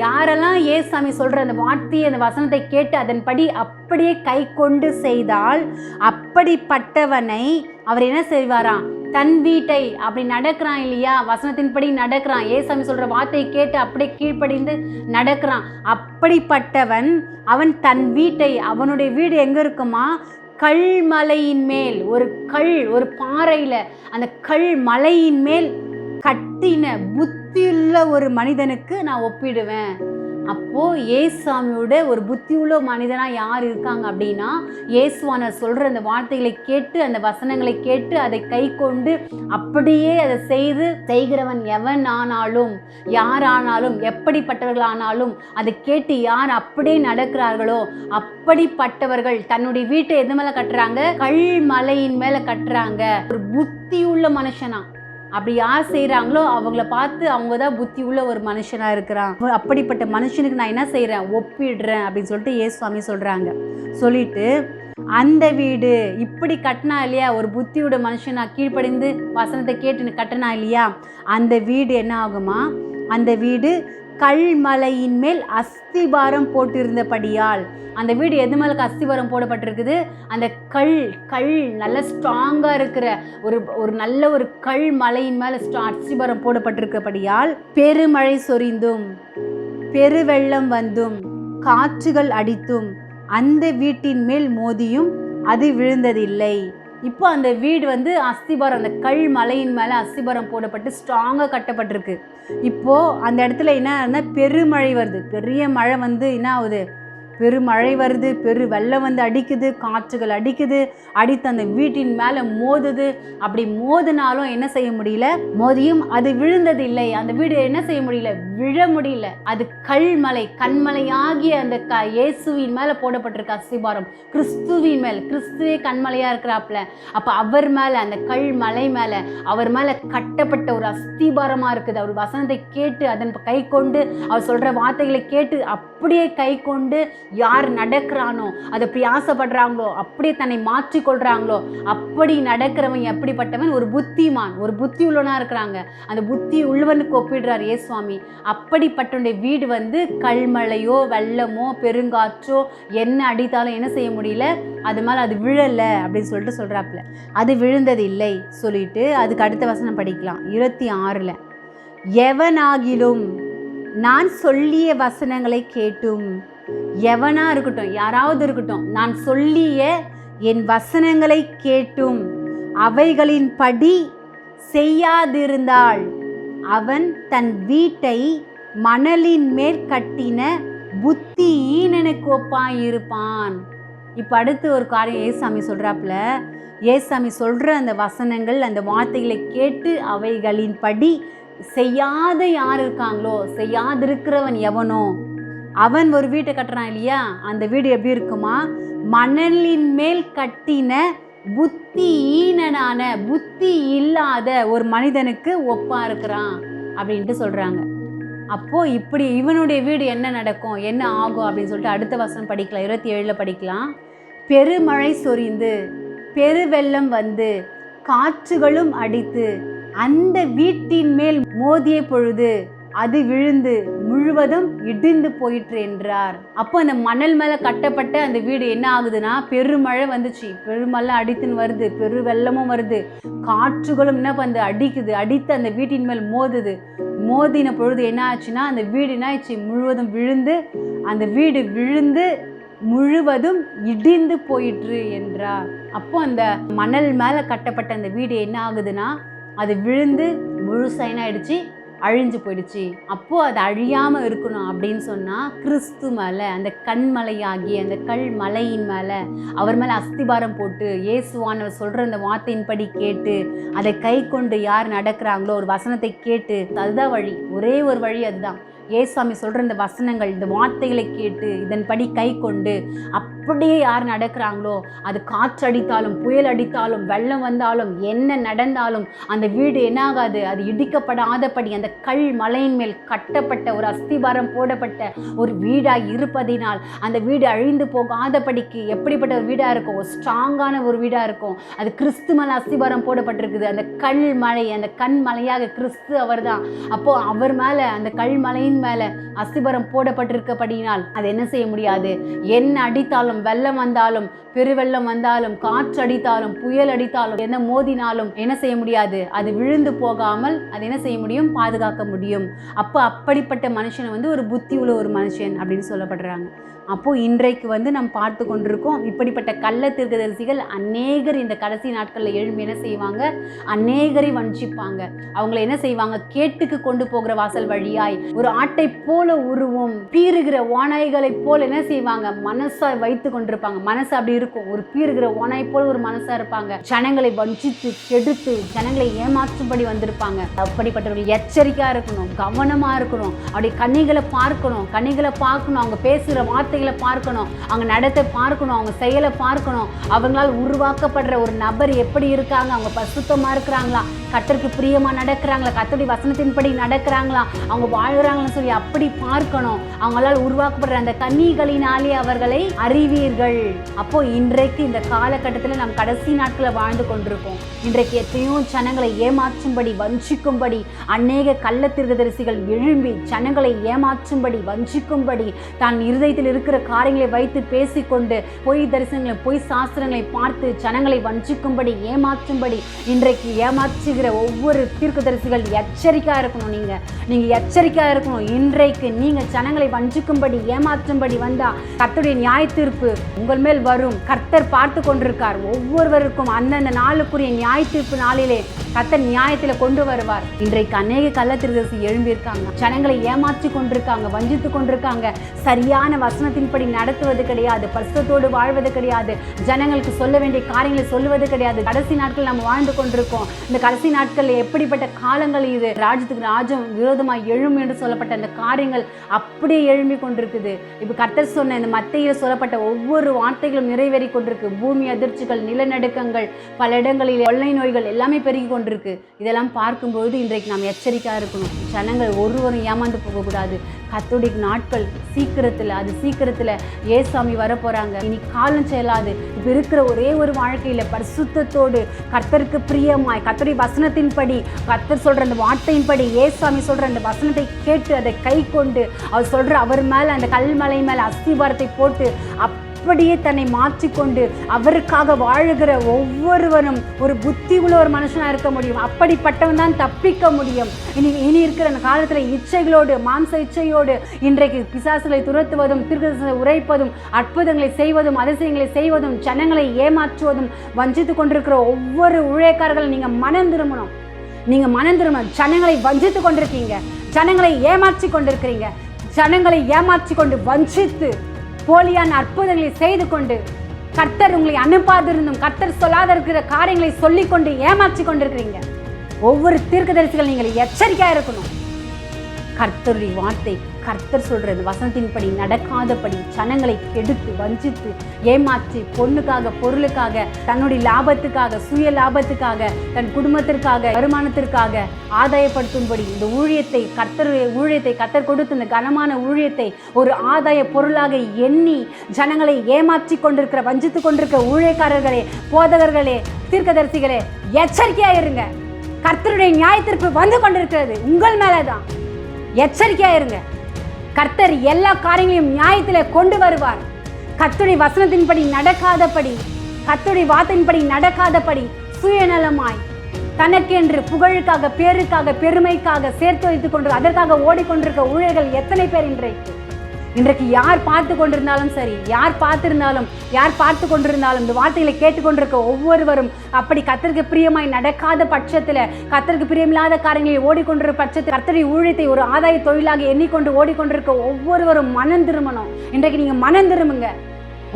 யாரெல்லாம் இயேசுவாமி சொல்ற அந்த வார்த்தையை, அந்த வசனத்தை கேட்டு அதன்படி அப்படியே கை கொண்டு செய்தால், அப்படிப்பட்டவனை அவர் என்ன செய்வாராம், தன் வீட்டை, அப்படி நடக்கிறான் இல்லையா, வசனத்தின்படி நடக்கிறான், இயேசுவாமி சொல்ற வார்த்தையை கேட்டு அப்படியே கீழ்ப்படிந்து நடக்கிறான், அப்படிப்பட்டவன் அவன் தன் வீட்டை, அவனுடைய வீடு எங்க இருக்குமா, கல்மலையின் மேல், ஒரு பாறையில அந்த கல் மலையின் மேல் கட்டின புத்தியுள்ள ஒரு மனிதனுக்கு நான் ஒப்பிடுவேன். அப்போ இயேசுவாமியோட ஒரு புத்தியுள்ள மனிதனா யார் இருக்காங்க அப்படின்னா, இயேசுவான சொல்ற அந்த வார்த்தைகளை கேட்டு, அந்த வசனங்களை கேட்டு அதை கை கொண்டு அப்படியே அதை செய்கிறவன் எவன் ஆனாலும், யாரானாலும், எப்படிப்பட்டவர்களானாலும் அதை கேட்டு யார் அப்படியே நடக்கிறார்களோ அப்படிப்பட்டவர்கள் தன்னுடைய வீட்டை எது மேல கட்டுறாங்க, கல்மலையின் மேல கட்டுறாங்க. ஒரு புத்தியுள்ள மனுஷனா அப்படி யார் செய்கிறாங்களோ அவங்கள பார்த்து அவங்க தான் புத்தி உள்ள ஒரு மனுஷனாக இருக்கிறான். அப்படிப்பட்ட மனுஷனுக்கு நான் என்ன செய்கிறேன், ஒப்பிடுறேன் அப்படின்னு சொல்லிட்டு இயேசுவாமி சொல்கிறாங்க. சொல்லிட்டு அந்த வீடு இப்படி கட்டினா இல்லையா, ஒரு புத்தியோட மனுஷனா கீழ்ப்படிந்து வசனத்தை கேட்டு கட்டினா இல்லையா, அந்த வீடு என்ன ஆகுமா, அந்த வீடு கல்மலையின் மேல் அஸ்திபாரம் போட்டிருந்தபடியால், அந்த வீடு எது மேலே அஸ்திபாரம் போடப்பட்டிருக்குது, அந்த கல் நல்ல ஸ்ட்ராங்காக இருக்கிற ஒரு நல்ல ஒரு கல் மலையின் மேலே அஸ்திபாரம் போடப்பட்டிருக்கபடியால் பெருமழை சொரிந்தும் பெருவெள்ளம் வந்தும் காற்றுகள் அடித்தும் அந்த வீட்டின் மேல் மோதியும் அது விழுந்ததில்லை. இப்போ அந்த வீடு வந்து அஸ்திபாரம், அந்த கல் மலையின் மேலே அஸ்திபாரம் போடப்பட்டு ஸ்ட்ராங்காக கட்டப்பட்டிருக்கு. இப்போது அந்த இடத்துல என்ன பெருமழை வருது, பெரிய மழை வந்து என்ன ஆகுது, பெருமழை வருது, வெள்ளம் வந்து அடிக்குது, காற்றுகள் அடிக்குது, அடித்து அந்த வீட்டின் மேலே மோதுது. அப்படி மோதினாலும் என்ன செய்ய முடியல, மோதியும் அது விழுந்ததில்லை. அந்த வீடு என்ன செய்ய முடியல, விழ முடியல. அது கல்மலை, கண்மலையாகிய அந்த இயேசுவின் மேலே போடப்பட்டிருக்க அஸ்திபாரம், கிறிஸ்துவின் மேல், கிறிஸ்துவே கண்மலையாக இருக்கிறாப்புல. அப்போ அவர் மேலே, அந்த கல்மலை மேலே, அவர் மேலே கட்டப்பட்ட ஒரு அஸ்திபாரமாக இருக்குது. அவர் வசனத்தை கேட்டு அதன் கை கொண்டு, அவர் சொல்கிற வார்த்தைகளை கேட்டு அப்படியே கை கொண்டு யார் நடக்கிறானோ, அதை பிரியாசப்படுறாங்களோ, அப்படியே தன்னை மாற்றிக்கொள்றாங்களோ, அப்படி நடக்கிறவன் எப்படிப்பட்டவன், ஒரு புத்திமான், ஒரு புத்தி உள்ளவனா இருக்கிறாங்க. அந்த புத்தி உள்ளவனுக்கு ஒப்பிடுறார் இயேசுவாமி. அப்படிப்பட்ட வீடு வந்து கல்மழையோ வெள்ளமோ பெருங்காற்றோ என்ன அடித்தாலும் என்ன செய்ய முடியல, அது மேலே அது விழலை அப்படின்னு சொல்லிட்டு சொல்றாப்புல. அது விழுந்தது இல்லை சொல்லிட்டு அதுக்கு அடுத்த வசனம் படிக்கலாம். 26 எவனாகிலும் நான் சொல்லிய வசனங்களை கேட்டும், எவனா இருக்கட்டும், யாராவது இருக்கட்டும், நான் சொல்லிய என் வசனங்களை கேட்டும் அவைகளின் படி செய்யாதிருந்தால் அவன் தன் வீட்டை மணலின் மேல் கட்டின புத்தி ஈனனுக்கு ஒப்பாயிருப்பான். இப்போ அடுத்து ஒரு காரியம் ஏசாமி சொல்றாப்புல. ஏசாமி சொல்ற அந்த வசனங்கள், அந்த வார்த்தைகளை கேட்டு அவைகளின் படி செய்யாத யார் இருக்காங்களோ, செய்யாதிருக்கிறவன் எவனோ, அவன் ஒரு வீட்டை கட்டுறான் இல்லையா, அந்த வீடு எப்படி இருக்குமா, மணலின் மேல் கட்டின புத்தி ஈனனான, புத்தி இல்லாத ஒரு மனிதனுக்கு ஒப்பா இருக்கிறான் அப்படின்ட்டு சொல்றாங்க. அப்போ இப்படி இவனுடைய வீடு என்ன நடக்கும், என்ன ஆகும் அப்படின்னு சொல்லிட்டு அடுத்த வசனம் படிக்கலாம். 27 படிக்கலாம். பெருமழை சொரிந்து பெருவெள்ளம் வந்து காற்றுகளும் அடித்து அந்த வீட்டின் மேல் மோதிய பொழுது அது விழுந்து முழுவதும் இடிந்து போயிற்று என்றார். அப்போ அந்த மணல் மேலே கட்டப்பட்ட அந்த வீடு என்ன ஆகுதுன்னா, பெருமழை வந்துச்சு, பெருமழை அடித்துன்னு வருது, பெரு வெள்ளமும் வருது, காற்றுகளும் என்ன பண்ணுது, அடிக்குது, அடித்து அந்த வீட்டின் மேல் மோதுது. மோதின பொழுது என்ன ஆச்சுன்னா, அந்த வீடு என்ன ஆச்சு, முழுவதும் விழுந்து, அந்த வீடு விழுந்து முழுவதும் இடிந்து போயிற்று என்றார். அப்போ அந்த மணல் மேலே கட்டப்பட்ட அந்த வீடு என்ன ஆகுதுன்னா, அது விழுந்து முழுசா என்ன ஆயிடுச்சு, அழிஞ்சு போயிடுச்சு. அப்போது அது அழியாமல் இருக்கணும் அப்படின்னு சொன்னால் கிறிஸ்து மேலே, அந்த கண்மலையாகிய அந்த கல்மலையின் மேலே அவர் மேலே அஸ்திபாரம் போட்டு இயேசுவானவர் சொல்கிற அந்த வார்த்தையின்படி கேட்டு அதை கை கொண்டு யார் நடக்கிறாங்களோ, ஒரு வசனத்தை கேட்டு, அதுதான் வழி, ஒரே ஒரு வழி அதுதான். ஏசாமி சொல்கிற இந்த வசனங்கள், இந்த வார்த்தைகளை கேட்டு இதன்படி கை கொண்டு அப்படியே யார் நடக்கிறாங்களோ, அது காற்றடித்தாலும் புயல் அடித்தாலும் வெள்ளம் வந்தாலும் என்ன நடந்தாலும் அந்த வீடு என்ன ஆகாது, அது இடிக்கப்படாதபடி அந்த கல் மலையின் மேல் கட்டப்பட்ட ஒரு அஸ்திபாரம் போடப்பட்ட ஒரு வீடாக இருப்பதினால் அந்த வீடு அழிந்து போகாதபடிக்கு எப்படிப்பட்ட ஒரு வீடாக இருக்கும், ஒரு ஸ்ட்ராங்கான ஒரு வீடாக இருக்கும். அது கிறிஸ்து மேலே அஸ்திபாரம் போடப்பட்டிருக்குது. அந்த கல் மலை, அந்த கண் மலையாக கிறிஸ்து அவர் தான். அப்போது அவர் மேலே, அந்த கல் மலையின் மேலே அஸ்திபாரம் போடப்பட்டிருக்கப்படினால் அது என்ன செய்ய முடியாது. என்ன அடித்தாலும், வெள்ளம் வந்தாலும், பெருவெள்ளம் வந்தாலும், காற்று அடித்தாலும், புயல் அடித்தாலும், என்ன மோதினாலும் என்ன செய்ய முடியாது. அது விழுந்து போகாமல் அது என்ன செய்ய முடியும், பாதுகாக்க முடியும். அப்போ அப்படிப்பட்ட மனுஷனை ஒரு புத்தி உள்ள ஒரு மனுஷன் அப்படின்னு சொல்லப்படுறாங்க. அப்போது இன்றைக்கு நம்ம பார்த்து கொண்டிருக்கோம், இப்படிப்பட்ட கள்ள தீர்க்கதரிசிகள் அநேகர் இந்த கடைசி நாட்களில் எழும்பி என்ன செய்வாங்க, அநேகரை வஞ்சிப்பாங்க. அவங்களை என்ன செய்வாங்க, கேட்டுக்கு கொண்டு போகிற வாசல் வழியாய் ஒரு ஆட்டை போல உருவும், பீறுகிற ஓநாய்களை போல என்ன செய்வாங்க, மனசை வைத்து கொண்டிருப்பாங்க. மனசு அப்படி இருக்கும், ஒரு பீறுகிற ஓநாய் போல ஒரு மனசா இருப்பாங்க. ஜனங்களை வஞ்சித்து கெடுத்து ஜனங்களை ஏமாற்றும்படி வந்திருப்பாங்க. அப்படிப்பட்டவர்கள் எச்சரிக்கையா இருக்கணும், கவனமா இருக்கணும். அப்படி கண்ணிகளை பார்க்கணும், அவங்க பேசுகிற வார்த்தை பார்க்கணும், அவங்க நடத்தை பார்க்கணும், அவங்க செயலை பார்க்கணும். அவங்களால் உருவாக்கப்படுற ஒரு நபர் எப்படி இருக்காங்க, அவங்க பரிசுத்தமா இருக்கிறாங்களா, கர்த்தருக்கு பிரியமா நடக்கிறாங்களா, கர்த்தருடைய வசனத்தின்படி நடக்கிறாங்களா, அவங்க வாழ்கிறாங்கன்னு சொல்லி அப்படி பார்க்கணும். அவங்களால் உருவாக்கப்படுற அந்த கன்னிகளினாலே அவர்களை அறிவீர்கள். அப்போ இன்றைக்கு இந்த காலகட்டத்தில் நாம் கடைசி நாட்களை வாழ்ந்து கொண்டிருக்கோம். இன்றைக்கு எத்தனையோ ஜனங்களை ஏமாற்றும்படி வஞ்சிக்கும்படி அநேக கள்ள தீர்க்கதரிசிகள் எழும்பி ஜனங்களை ஏமாற்றும்படி வஞ்சிக்கும்படி தான் இருதயத்தில் இருக்கிற காரியங்களை வைத்து பேசிக்கொண்டு பொய் தரிசனங்களை, பொய் சாஸ்திரங்களை பார்த்து ஜனங்களை வஞ்சிக்கும்படி ஏமாற்றும்படி இன்றைக்கு ஏமாற்றுகிற ஒவ்வொரு தீர்க்கதரிசிகள் எச்சரிக்கையா இருக்கணும். நீங்க எச்சரிக்கையா இருக்கணும். இன்றைக்கு நீங்க ஜனங்களை வஞ்சிக்கும்படி ஏமாற்றும்படி வந்தா கர்த்தருடைய நியாய தீர்ப்பு உங்கள் மேல் வரும். கர்த்தர் பார்த்து கொண்டிருக்கார். ஒவ்வொருவருக்கும் அந்தந்த நாளுக்குரிய நியாய தீர்ப்பு நாளிலே கர்த்தர் நியாயத்துல கொண்டு வருவார். இன்றைக்கு அநேக கள்ள தீர்க்கதரிசி எழும்பியிருக்காங்க, ஜனங்களை ஏமாற்றி கொண்டிருக்காங்க, வஞ்சித்து கொண்டிருக்காங்க. சரியான வசனத்தின்படி நடத்துவது கிடையாது, பரிசுத்தத்தோடு வாழ்வது கிடையாது, ஜனங்களுக்கு சொல்ல வேண்டிய காரியங்களை சொல்லுவது கிடையாது. கடைசி நாட்கள் நம்ம வாழ்ந்து கொண்டிருக்கோம். இந்த கடைசி நாட்கள் எப்படிப்பட்ட காலங்கள் இது, ராஜ்யத்துக்கு ராஜ்யம் விரோதமாக எழும் என்று சொல்லப்பட்ட அந்த காரியங்கள் அப்படியே எழும்பி கொண்டிருக்குது. இப்போ கர்த்தர் சொன்ன இந்த மத்தேயுவில் சொல்லப்பட்ட ஒவ்வொரு வார்த்தைகளும் நிறைவேறி கொண்டிருக்கு. பூமி அதிர்ச்சிகள், நிலநடுக்கங்கள், பல இடங்களில் கொள்ளை நோய்கள் எல்லாமே பெருகி கொண்டிருக்கு. இதெல்லாம் பார்க்கும்போது இன்றைக்கு நாம் எச்சரிக்கையாக இருக்கணும். ஜனங்கள் ஒருவரும் ஏமாந்து போகக்கூடாது. கர்த்தருடைய நாட்கள் சீக்கிரத்தில் ஏசாமி வரப்போறாங்க. இனி காலம் செல்லாது. இப்போ இருக்கிற ஒரே ஒரு வாழ்க்கையில் பரிசுத்தத்தோடு கர்த்தருக்கு பிரியமாய் கர்த்தருடைய வசனத்தின்படி, கர்த்தர் சொல்ற அந்த வார்த்தையின்படி, ஏசாமி சொல்ற அந்த வசனத்தை கேட்டு அதை கை கொண்டு அவர் சொல்ற அவர் மேலே அந்த கல்மலை மேலே அஸ்திபாரத்தை போட்டு அப்படியே தன்னை மாற்றிக்கொண்டு அவருக்காக வாழுகிற ஒவ்வொருவரும் ஒரு புத்தி உள்ள ஒரு மனுஷனாக இருக்க முடியும். அப்படிப்பட்டவன் தான் தப்பிக்க முடியும். இனி இருக்கிற அந்த காலத்தில் இச்சைகளோடு, மாம்ச இச்சையோடு இன்றைக்கு பிசாசுகளை துரத்துவதும், தீர்க்கதரிசனங்களை உரைப்பதும், அற்புதங்களை செய்வதும், அதிசயங்களை செய்வதும், ஜனங்களை ஏமாற்றுவதும், வஞ்சித்து கொண்டிருக்கிற ஒவ்வொரு ஊழியக்காரர்கள் நீங்கள் மனம் திரும்பணும். ஜனங்களை வஞ்சித்து கொண்டிருக்கீங்க, ஜனங்களை ஏமாற்றி கொண்டிருக்கிறீங்க, ஜனங்களை ஏமாற்றி கொண்டு வஞ்சித்து போலியான அற்புதங்களை செய்து கொண்டு கர்த்தர் உங்களை அனுப்பாதிருந்தும் கர்த்தர் சொல்லாத இருக்கிற காரியங்களை சொல்லிக்கொண்டு ஏமாற்றி கொண்டிருக்கிறீங்க. ஒவ்வொரு தீர்க்கதரிசிகள் நீங்கள் எச்சரிக்கையா இருக்கணும். கர்த்தருடைய வார்த்தை, கர்த்தர் சொல்ற வசனத்தின்படி நடக்காதபடி ஜனங்களை கெடுத்து வஞ்சித்து ஏமாற்றி பொண்ணுக்காக, பொருளுக்காக, தன்னுடைய லாபத்துக்காக, சுய லாபத்துக்காக, தன் குடும்பத்திற்காக, வருமானத்திற்காக ஆதாயப்படுத்தும்படி இந்த ஊழியத்தை, கர்த்தருடைய ஊழியத்தை, கர்த்தர் கொடுத்த இந்த கனமான ஊழியத்தை ஒரு ஆதாய பொருளாக எண்ணி ஜனங்களை ஏமாற்றி கொண்டிருக்கிற, வஞ்சித்து கொண்டிருக்கிற ஊழியக்காரர்களே, போதகர்களே, தீர்க்கதரிசிகளே, எச்சரிக்கையா இருங்க. கர்த்தருடைய நியாய தீர்ப்பு வந்து கொண்டிருக்கிறது, உங்கள் மேலதான். எச்சரிக்கையா இருங்க. கர்த்தர் எல்லா காரியங்களையும் நியாயத்திலே கொண்டு வருவார். கர்த்தருடைய வசனத்தின்படி நடக்காதபடி, கர்த்தருடைய வார்த்தையின்படி நடக்காதபடி சுயநலமாய் தனக்கென்று புகழுக்காக, பேருக்காக, பெருமைக்காக சேர்த்து வைத்துக் கொண்டு அதற்காக ஓடிக்கொண்டிருக்க ஊழியர்கள் எத்தனை பேர் இன்றைக்கு யார் பார்த்து கொண்டிருந்தாலும் சரி, யார் பார்த்து கொண்டிருந்தாலும் இந்த வார்த்தைகளை கேட்டுக்கொண்டிருக்க ஒவ்வொருவரும் அப்படி கர்த்தருக்கு பிரியமாய் நடக்காத பட்சத்தில், கர்த்தருக்கு பிரியமில்லாத காரியங்களை ஓடிக்கொண்டிருக்க பட்சத்தில், கர்த்தருடைய ஊழியத்தை ஒரு ஆதாய தொழிலாக எண்ணிக்கொண்டு ஓடிக்கொண்டிருக்க ஒவ்வொருவரும் மனம் திரும்பணும். இன்றைக்கு நீங்கள் மனம் திரும்புங்க.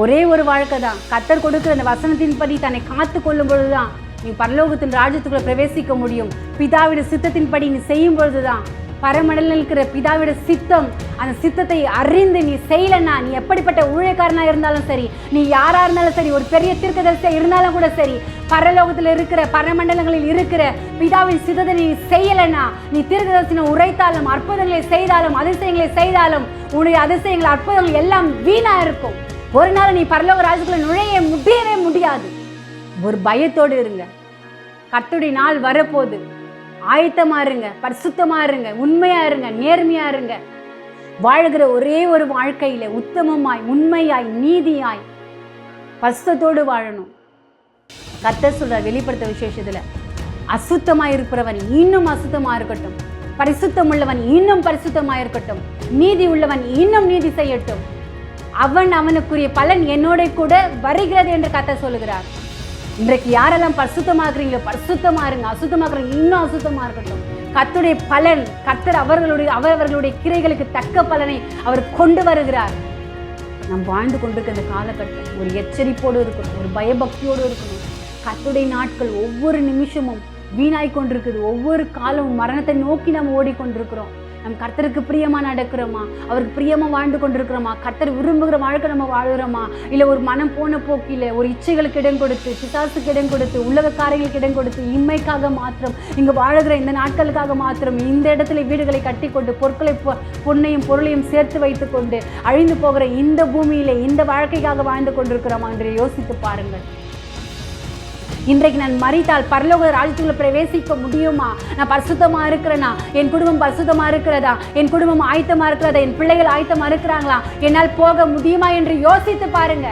ஒரே ஒரு வாழ்க்கை தான். கர்த்தர் கொடுக்குற அந்த வசனத்தின்படி தன்னை காத்து கொள்ளும் பொழுதுதான் நீ பரலோகத்தின் ராஜ்யத்துக்குள்ள பிரவேசிக்க முடியும். பிதாவிட சித்தத்தின்படி நீ செய்யும் பொழுதுதான் பரமண்டலில் இருக்கிற பிதாவிட சித்தம், அந்த சித்தத்தை அறிந்து நீ செய்யலன்னா, நீ எப்படிப்பட்ட ஊழியக்காரனா இருந்தாலும் சரி, நீ யாரா இருந்தாலும் சரி, ஒரு பெரிய தீர்க்கதரிசியா இருந்தாலும் கூட சரி, பரலோகத்தில் இருக்கிற பரமண்டலங்களில் இருக்கிற பிதாவின் சித்தத்தை நீ செய்யலன்னா, நீ தீர்க்கதரிசனம் உரைத்தாலும், அற்புதங்களை செய்தாலும், அதிசயங்களை செய்தாலும், உன்னுடைய அதிசயங்கள் அற்புதங்கள் எல்லாம் வீணா இருக்கும். ஒரு நாள் நீ பரலோக ராஜ்யத்துக்குள்ள நுழைய முடியவே முடியாது. ஒரு பயத்தோடு இருங்க. கர்த்தருடைய நாள் வரப்போகுது. ஆயத்தமா இருங்க, பரிசுத்தமா இருங்க, உண்மையா இருங்க, நேர்மையா இருங்க. வாழ்கிற ஒரே ஒரு வாழ்க்கையில உத்தமமாய், உண்மையாய், நீதியாய், பரிசுத்தத்தோடு வாழணும். கர்த்தர் சொல்ற வெளிப்படுத்த விசேஷத்துல, அசுத்தமா இருக்கிறவன் இன்னும் அசுத்தமா இருக்கட்டும், பரிசுத்தம் உள்ளவன் இன்னும் பரிசுத்தமா இருக்கட்டும், நீதி உள்ளவன் இன்னும் நீதி செய்யட்டும், அவனுக்குரிய பலன் என்னோட கூட வருகிறது என்று கர்த்தர் சொல்லுகிறார். இன்றைக்கு யாரெல்லாம் பரிசுத்தமாக்குறீங்களோ பரிசுத்தமா இருங்க. அசுத்தமாக்குறீங்க இன்னும் அசுத்தமா இருக்கட்டும். கர்த்தருடைய பலன், கர்த்தர் அவர்களுடைய கிரைகளுக்கு தக்க பலனை அவர் கொண்டு வருகிறார். நாம் வாழ்ந்து கொண்டிருக்க இந்த காலகட்டம் ஒரு எச்சரிப்போடு இருக்கணும், ஒரு பயபக்தியோடு இருக்கணும். கர்த்தருடைய நாட்கள் ஒவ்வொரு நிமிஷமும் வீணாய் கொண்டிருக்குது. ஒவ்வொரு காலமும் மரணத்தை நோக்கி நாம் ஓடிக்கொண்டிருக்கிறோம். நம் கர்த்தருக்கு பிரியமா நடக்கிறோமா? அவருக்கு பிரியமா வாழ்ந்து கொண்டிருக்கிறோமா? கர்த்தர் விரும்புகிற வாழ்க்கை நம்ம வாழுகிறோமா? இல்லை ஒரு மனம் போன போக்கில் ஒரு இச்சைகளுக்கு இடம் கொடுத்து, பிசாசுக்கு இடம் கொடுத்து, உலக காரியங்களுக்கு இடம் கொடுத்து, இன்மைக்காக மாத்திரம், இங்கு வாழுகிற இந்த நாட்களுக்காக மாத்திரம் இந்த இடத்துல வீடுகளை கட்டி கொண்டு, பொன்னையும் பொருளையும் சேர்த்து வைத்து கொண்டு அழிந்து போகிற இந்த பூமியிலே இந்த வாழ்க்கைக்காக வாழ்ந்து கொண்டிருக்கிறோமா என்று யோசித்து பாருங்கள். இன்றைக்கு நான் மரித்தால் பரலோக ராஜ்யத்துக்குள்ள பிரவேசிக்க முடியுமா? நான் பரிசுத்தமா இருக்கிறேனா? என் குடும்பம் பரிசுத்தமா இருக்கிறதா? என் குடும்பம் ஆயத்தமா இருக்கிறதா? என் பிள்ளைகள் ஆயத்தமா இருக்கிறாங்களா? என்னால் போக முடியுமா என்று யோசித்து பாருங்க.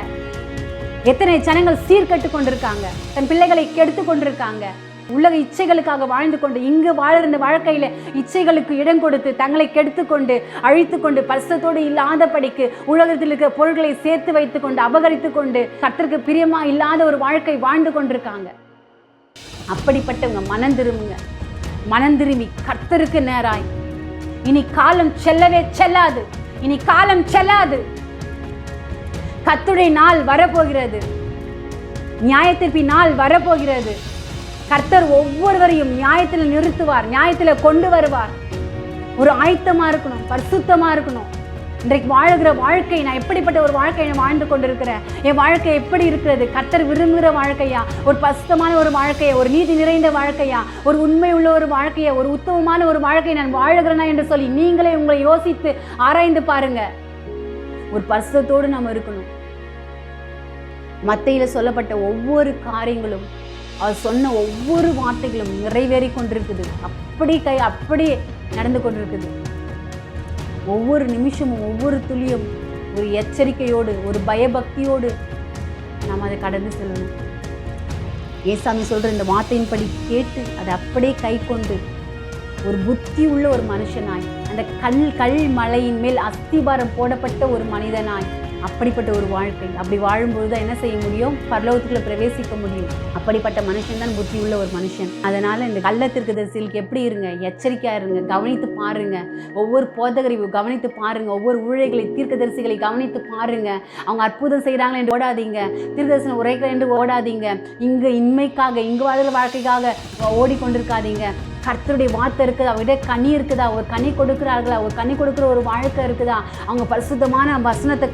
எத்தனை ஜனங்கள் சீர்கட்டு கொண்டிருக்காங்க, தன் பிள்ளைகளை கெடுத்து கொண்டிருக்காங்க. உலக இச்சைகளுக்காக வாழ்ந்து கொண்டு இங்கு வாழ்கிற இந்த வாழ்க்கையில இச்சைகளுக்கு இடம் கொடுத்து தங்களை கெடுத்து கொண்டு அழித்து கொண்டு பரிசுத்தத்தோடு இல்லாதபடிக்கு உலகத்தில் இருக்கிற பொருட்களை சேர்த்து வைத்து கொண்டு அபகரித்து கொண்டு கர்த்தருக்கு பிரியமா இல்லாத ஒரு வாழ்க்கை வாழ்ந்து கொண்டிருக்காங்க. அப்படிப்பட்டவங்க மனம் திரும்புங்க. மனம் திரும்பி கர்த்தருக்கு நேராய். இனி காலம் செல்லவே செல்லாது. இனி காலம் செல்லாது. கர்த்தருடைய நாள் வரப்போகிறது. நியாயத்தீர்ப்பு நாள் வரப்போகிறது. கர்த்தர் ஒவ்வொருவரையும் நியாயத்தில் நிறுத்துவார், நியாயத்தில் கொண்டு வருவார். ஒரு ஆயத்தமா இருக்கணும், பரிசுத்தமா இருக்கணும். இன்றைக்கு வாழுகிற வாழ்க்கை, நான் எப்படிப்பட்ட ஒரு வாழ்க்கையை வாழ்ந்து கொண்டிருக்கிறேன்? என் வாழ்க்கை எப்படி இருக்கிறது? கர்த்தர் விரும்புகிற வாழ்க்கையா? ஒரு பரிசுத்தமான ஒரு வாழ்க்கையா? ஒரு நீதி நிறைந்த வாழ்க்கையா? ஒரு உண்மை உள்ள ஒரு வாழ்க்கையா? ஒரு உத்தமமான ஒரு வாழ்க்கையை நான் வாழுகிறேனா என்று சொல்லி நீங்களே உங்களை யோசித்து ஆராய்ந்து பாருங்க. ஒரு பரிசுத்தத்தோடு நாம் இருக்கணும். மத்தேயுல சொல்லப்பட்ட ஒவ்வொரு காரியங்களும், அவர் சொன்ன ஒவ்வொரு வார்த்தைகளும் நிறைவேறி கொண்டிருக்குது. அப்படி நடந்து கொண்டிருக்குது. ஒவ்வொரு நிமிஷமும் ஒவ்வொரு துளியும் ஒரு எச்சரிக்கையோடு, ஒரு பயபக்தியோடு நாம் அதை கடந்து செல்லணும். ஏசாமி சொல்கிற இந்த வார்த்தையின்படி கேட்டு அதை அப்படியே கை கொண்டு ஒரு புத்தி உள்ள ஒரு மனுஷனாய், அந்த கல் மலையின் மேல் அஸ்திபாரம் போடப்பட்ட ஒரு மனிதனாய், அப்படிப்பட்ட ஒரு வாழ்க்கை. அப்படி வாழும்போது தான் என்ன செய்ய முடியும்? பரலோகத்துக்குள்ள பிரவேசிக்க முடியும். அப்படிப்பட்ட மனுஷன் தான் புத்தி உள்ள ஒரு மனுஷன். அதனால இந்த கள்ளத்தீர்க்கதரிசிகளுக்கு எப்படி இருங்க? எச்சரிக்கையா இருங்க. கவனித்து பாருங்க. ஒவ்வொரு போதகரையும் கவனித்து பாருங்க. ஒவ்வொரு ஊழியர்களை, தீர்க்கதரிசிகளை கவனித்து பாருங்க. அவங்க அற்புதம் செய்கிறாங்களே என்று ஓடாதீங்க. தீர்க்கதரிசனம் உரைக்கிறேன் என்று ஓடாதீங்க. இங்கு இன்மைக்காக, இங்கு வாழ்கிற வாழ்க்கைக்காக ஓடிக்கொண்டிருக்காதீங்க. கர்த்தருடைய வார்த்தை இருக்குதா? அவர்கிட்ட கனி இருக்குதா? ஒரு கனி கொடுக்குறார்களா? ஒரு கனி கொடுக்குற ஒரு வாழ்க்கை இருக்குதா? அவங்க பரிசுத்தமான வசனத்தை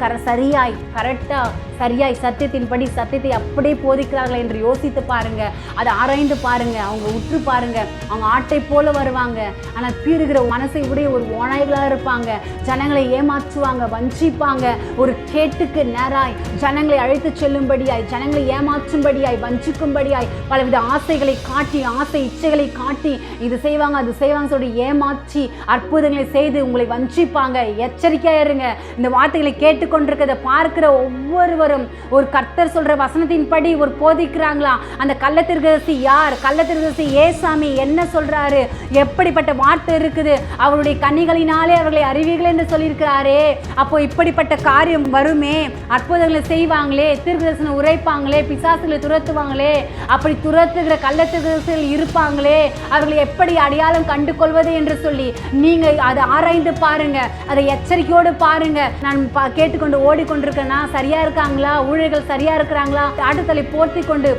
சரியாய் சத்தியத்தின்படி சத்தியத்தை அப்படியே போதிக்கிறார்கள் என்று யோசித்து பாருங்க. அதை ஆராய்ந்து பாருங்க. அவங்க உற்று பாருங்க. அவங்க ஆட்டை போல வருவாங்க, ஆனால் பீறுகிற மனசை உடைய ஒரு ஓநாய்களாக இருப்பாங்க. ஜனங்களை ஏமாற்றுவாங்க, வஞ்சிப்பாங்க. ஒரு கேட்டுக்கு நேராய் ஜனங்களை அழைத்து செல்லும்படியாய், ஜனங்களை ஏமாற்றும்படியாய், வஞ்சிக்கும்படியாய் பலவித ஆசைகளை காட்டி, ஆசை இச்சைகளை காட்டி, இது செய்வாங்க அது செய்வாங்க சொல்லி ஏமாற்றி அற்புதங்களை செய்து உங்களை வஞ்சிப்பாங்க. எச்சரிக்கையா இருங்க. இந்த வார்த்தைகளை கேட்டுக்கொண்டிருக்கிறத பார்க்கிற ஒவ்வொருவரும் வரும். ஒரு கர்த்தர் சொல்ற வசனத்தின்படி ஒரு போதிக்கிறாங்களா, அந்த கள்ள தீர்க்கதரிசி யார்? கள்ள தீர்க்கதரிசி ஏசாமி என்ன சொல்றாரு, எப்படிப்பட்ட வார்த்தை இருக்குது, அவருடைய கனிகளினாலே அவர்களை அறிவீர்கள் என்று சொல்லியிருக்கிறாரே. அப்போ இப்படிப்பட்ட காரியம் வருமே, அற்புதங்களை செய்வாங்களே, தீர்க்கதரிசனம் உரைப்பாங்களே, பிசாசுகளை துரத்துவாங்களே, அப்படி துரத்துகிற கள்ள தீர்க்கதரிசிகள் இருப்பாங்களே, அவர்களை எப்படி அடையாளம் கண்டு கொள்வது என்று சொல்லி நீங்க அதை ஆராய்ந்து பாருங்க, அதை எச்சரிக்கையோடு பாருங்க. நான் கேட்டுக்கொண்டு ஓடிக்கொண்டிருக்கேன்னா சரியா இருக்காங்களா, ஊழியர்கள் சரியா இருக்கிறாங்களா, ஆட்டுத்தலை போர்த்தி கொண்டு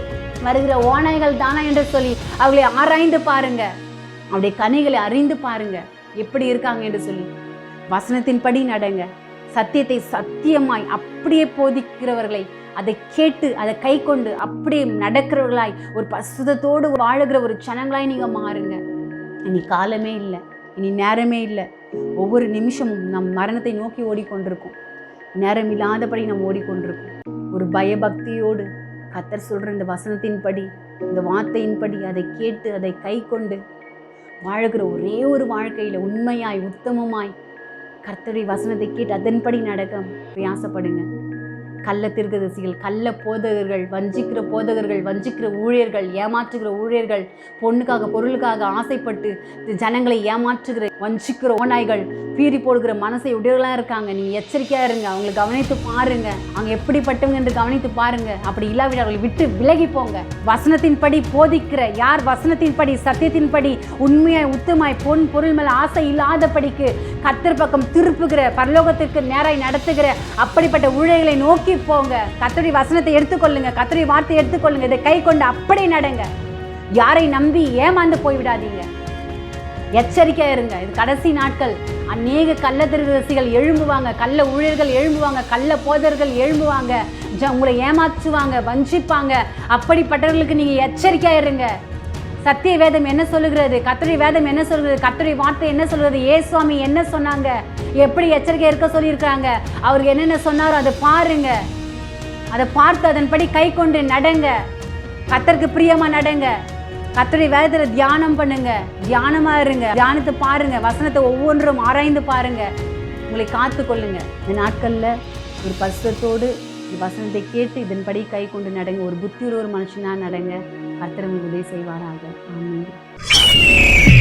வருகிற ஓநாய்கள் தானா என்று சொல்லி அவர்களை ஆராய்ந்து பாருங்க, அவருடைய கனிகளை அறிந்து பாருங்க எப்படி இருக்காங்க என்று சொல்லி. வசனத்தின்படி நடங்க. சத்தியத்தை சத்தியமாய் அப்படியே போதிக்கிறவர்களை அதை கேட்டு அதை கை கொண்டு அப்படியே நடக்கிறவர்களாய் ஒரு பசுதத்தோடு வாழுகிற ஒரு ஜனங்களாய் நீங்க மாறுங்க. இனி காலமே இல்லை, இனி நேரமே இல்லை. ஒவ்வொரு நிமிஷமும் நம் மரணத்தை நோக்கி ஓடிக்கொண்டிருக்கோம். நேரம் இல்லாதபடி நாம் ஓடிக்கொண்டிருக்கோம். ஒரு பயபக்தியோடு கர்த்தர் சொல்ற இந்த வசனத்தின்படி, இந்த வார்த்தையின்படி அதை கேட்டு அதை கை கொண்டு வாழுகிற ஒரே ஒரு வாழ்க்கையில உண்மையாய் உத்தமமாய் கர்த்தருடைய வசனத்தை கேட்டு அதன்படி நடக்க பிரயாசப்படுங்க. கள்ள தீர்க்கதரிசிகள், கள்ள போதகர்கள், வஞ்சிக்கிற போதகர்கள், வஞ்சிக்கிற ஊழியர்கள், ஏமாற்றுகிற ஊழியர்கள், பொண்ணுக்காக பொருளுக்காக ஆசைப்பட்டு ஜனங்களை ஏமாற்றுகிற வஞ்சிக்கிற ஓநாய்கள், பீறி போடுகிற மனசை உடையவர்களாக இருக்காங்க. நீங்கள் எச்சரிக்கையாக இருங்க. அவங்களை கவனித்து பாருங்க, அவங்க எப்படிப்பட்டவங்க என்று கவனித்து பாருங்க. அப்படி இல்லாவிட அவர்களை விட்டு விலகி போங்க. வசனத்தின்படி போதிக்கிற யார், வசனத்தின்படி சத்தியத்தின்படி உண்மையாய் உத்தமாய் பொன் பொருள் மேல் ஆசை இல்லாதபடிக்கு கர்த்தர் பக்கம் திருப்புகிற, பரலோகத்திற்கு நேராய் நடத்துகிற அப்படிப்பட்ட ஊழியர்களை நோக்கி போங்க. கர்த்தருடைய வசனத்தை எடுத்துக்கொள்ளுங்க, கர்த்தருடைய வார்த்தையை எடுத்துக்கொள்ளுங்க, இதை கை கொண்டு அப்படியே நடங்க. யாரை நம்பி ஏமாந்து போய்விடாதீங்க. எச்சரிக்கையா இருங்க. இது கடைசி நாட்கள். அநேக கள்ள தீர்க்கதரிசிகள் எழும்புவாங்க, கள்ள ஊழியர்கள் எழும்புவாங்க, கள்ள போதர்கள் எழும்புவாங்க, உங்களை ஏமாற்றுவாங்க, வஞ்சிப்பாங்க. அப்படிப்பட்டவர்களுக்கு நீங்க எச்சரிக்கையா இருங்க. சத்திய வேதம் என்ன சொல்லுகிறது, கர்த்தருடைய வேதம் என்ன சொல்கிறது, கர்த்தருடைய வார்த்தை என்ன சொல்கிறது, ஏசுவாமி என்ன சொன்னாங்க, எப்படி எச்சரிக்கை இருக்க சொல்லியிருக்காங்க, அவருக்கு என்னென்ன சொன்னாரோ அதை பாருங்க. அதை பார்த்து அதன்படி கை கொண்டு நடங்க. கர்த்தருக்கு பிரியமா நடங்க. கர்த்தருடைய வேதத்தில் தியானம் பண்ணுங்க, தியானமா இருங்க, தியானத்தை பாருங்க, வசனத்தை ஒவ்வொன்றும் ஆராய்ந்து பாருங்க. உங்களை காத்து கொள்ளுங்க. இந்த நாட்கள்ல ஒரு பரிசுத்தோடு வசனத்தை கேட்டு இதன்படி கை கொண்டு நடங்க. ஒரு புத்தியுள்ள ஒரு மனுஷனா நடங்க. கர்த்தர் உங்களுக்கு உதவி செய்வாராக. ஆமென்.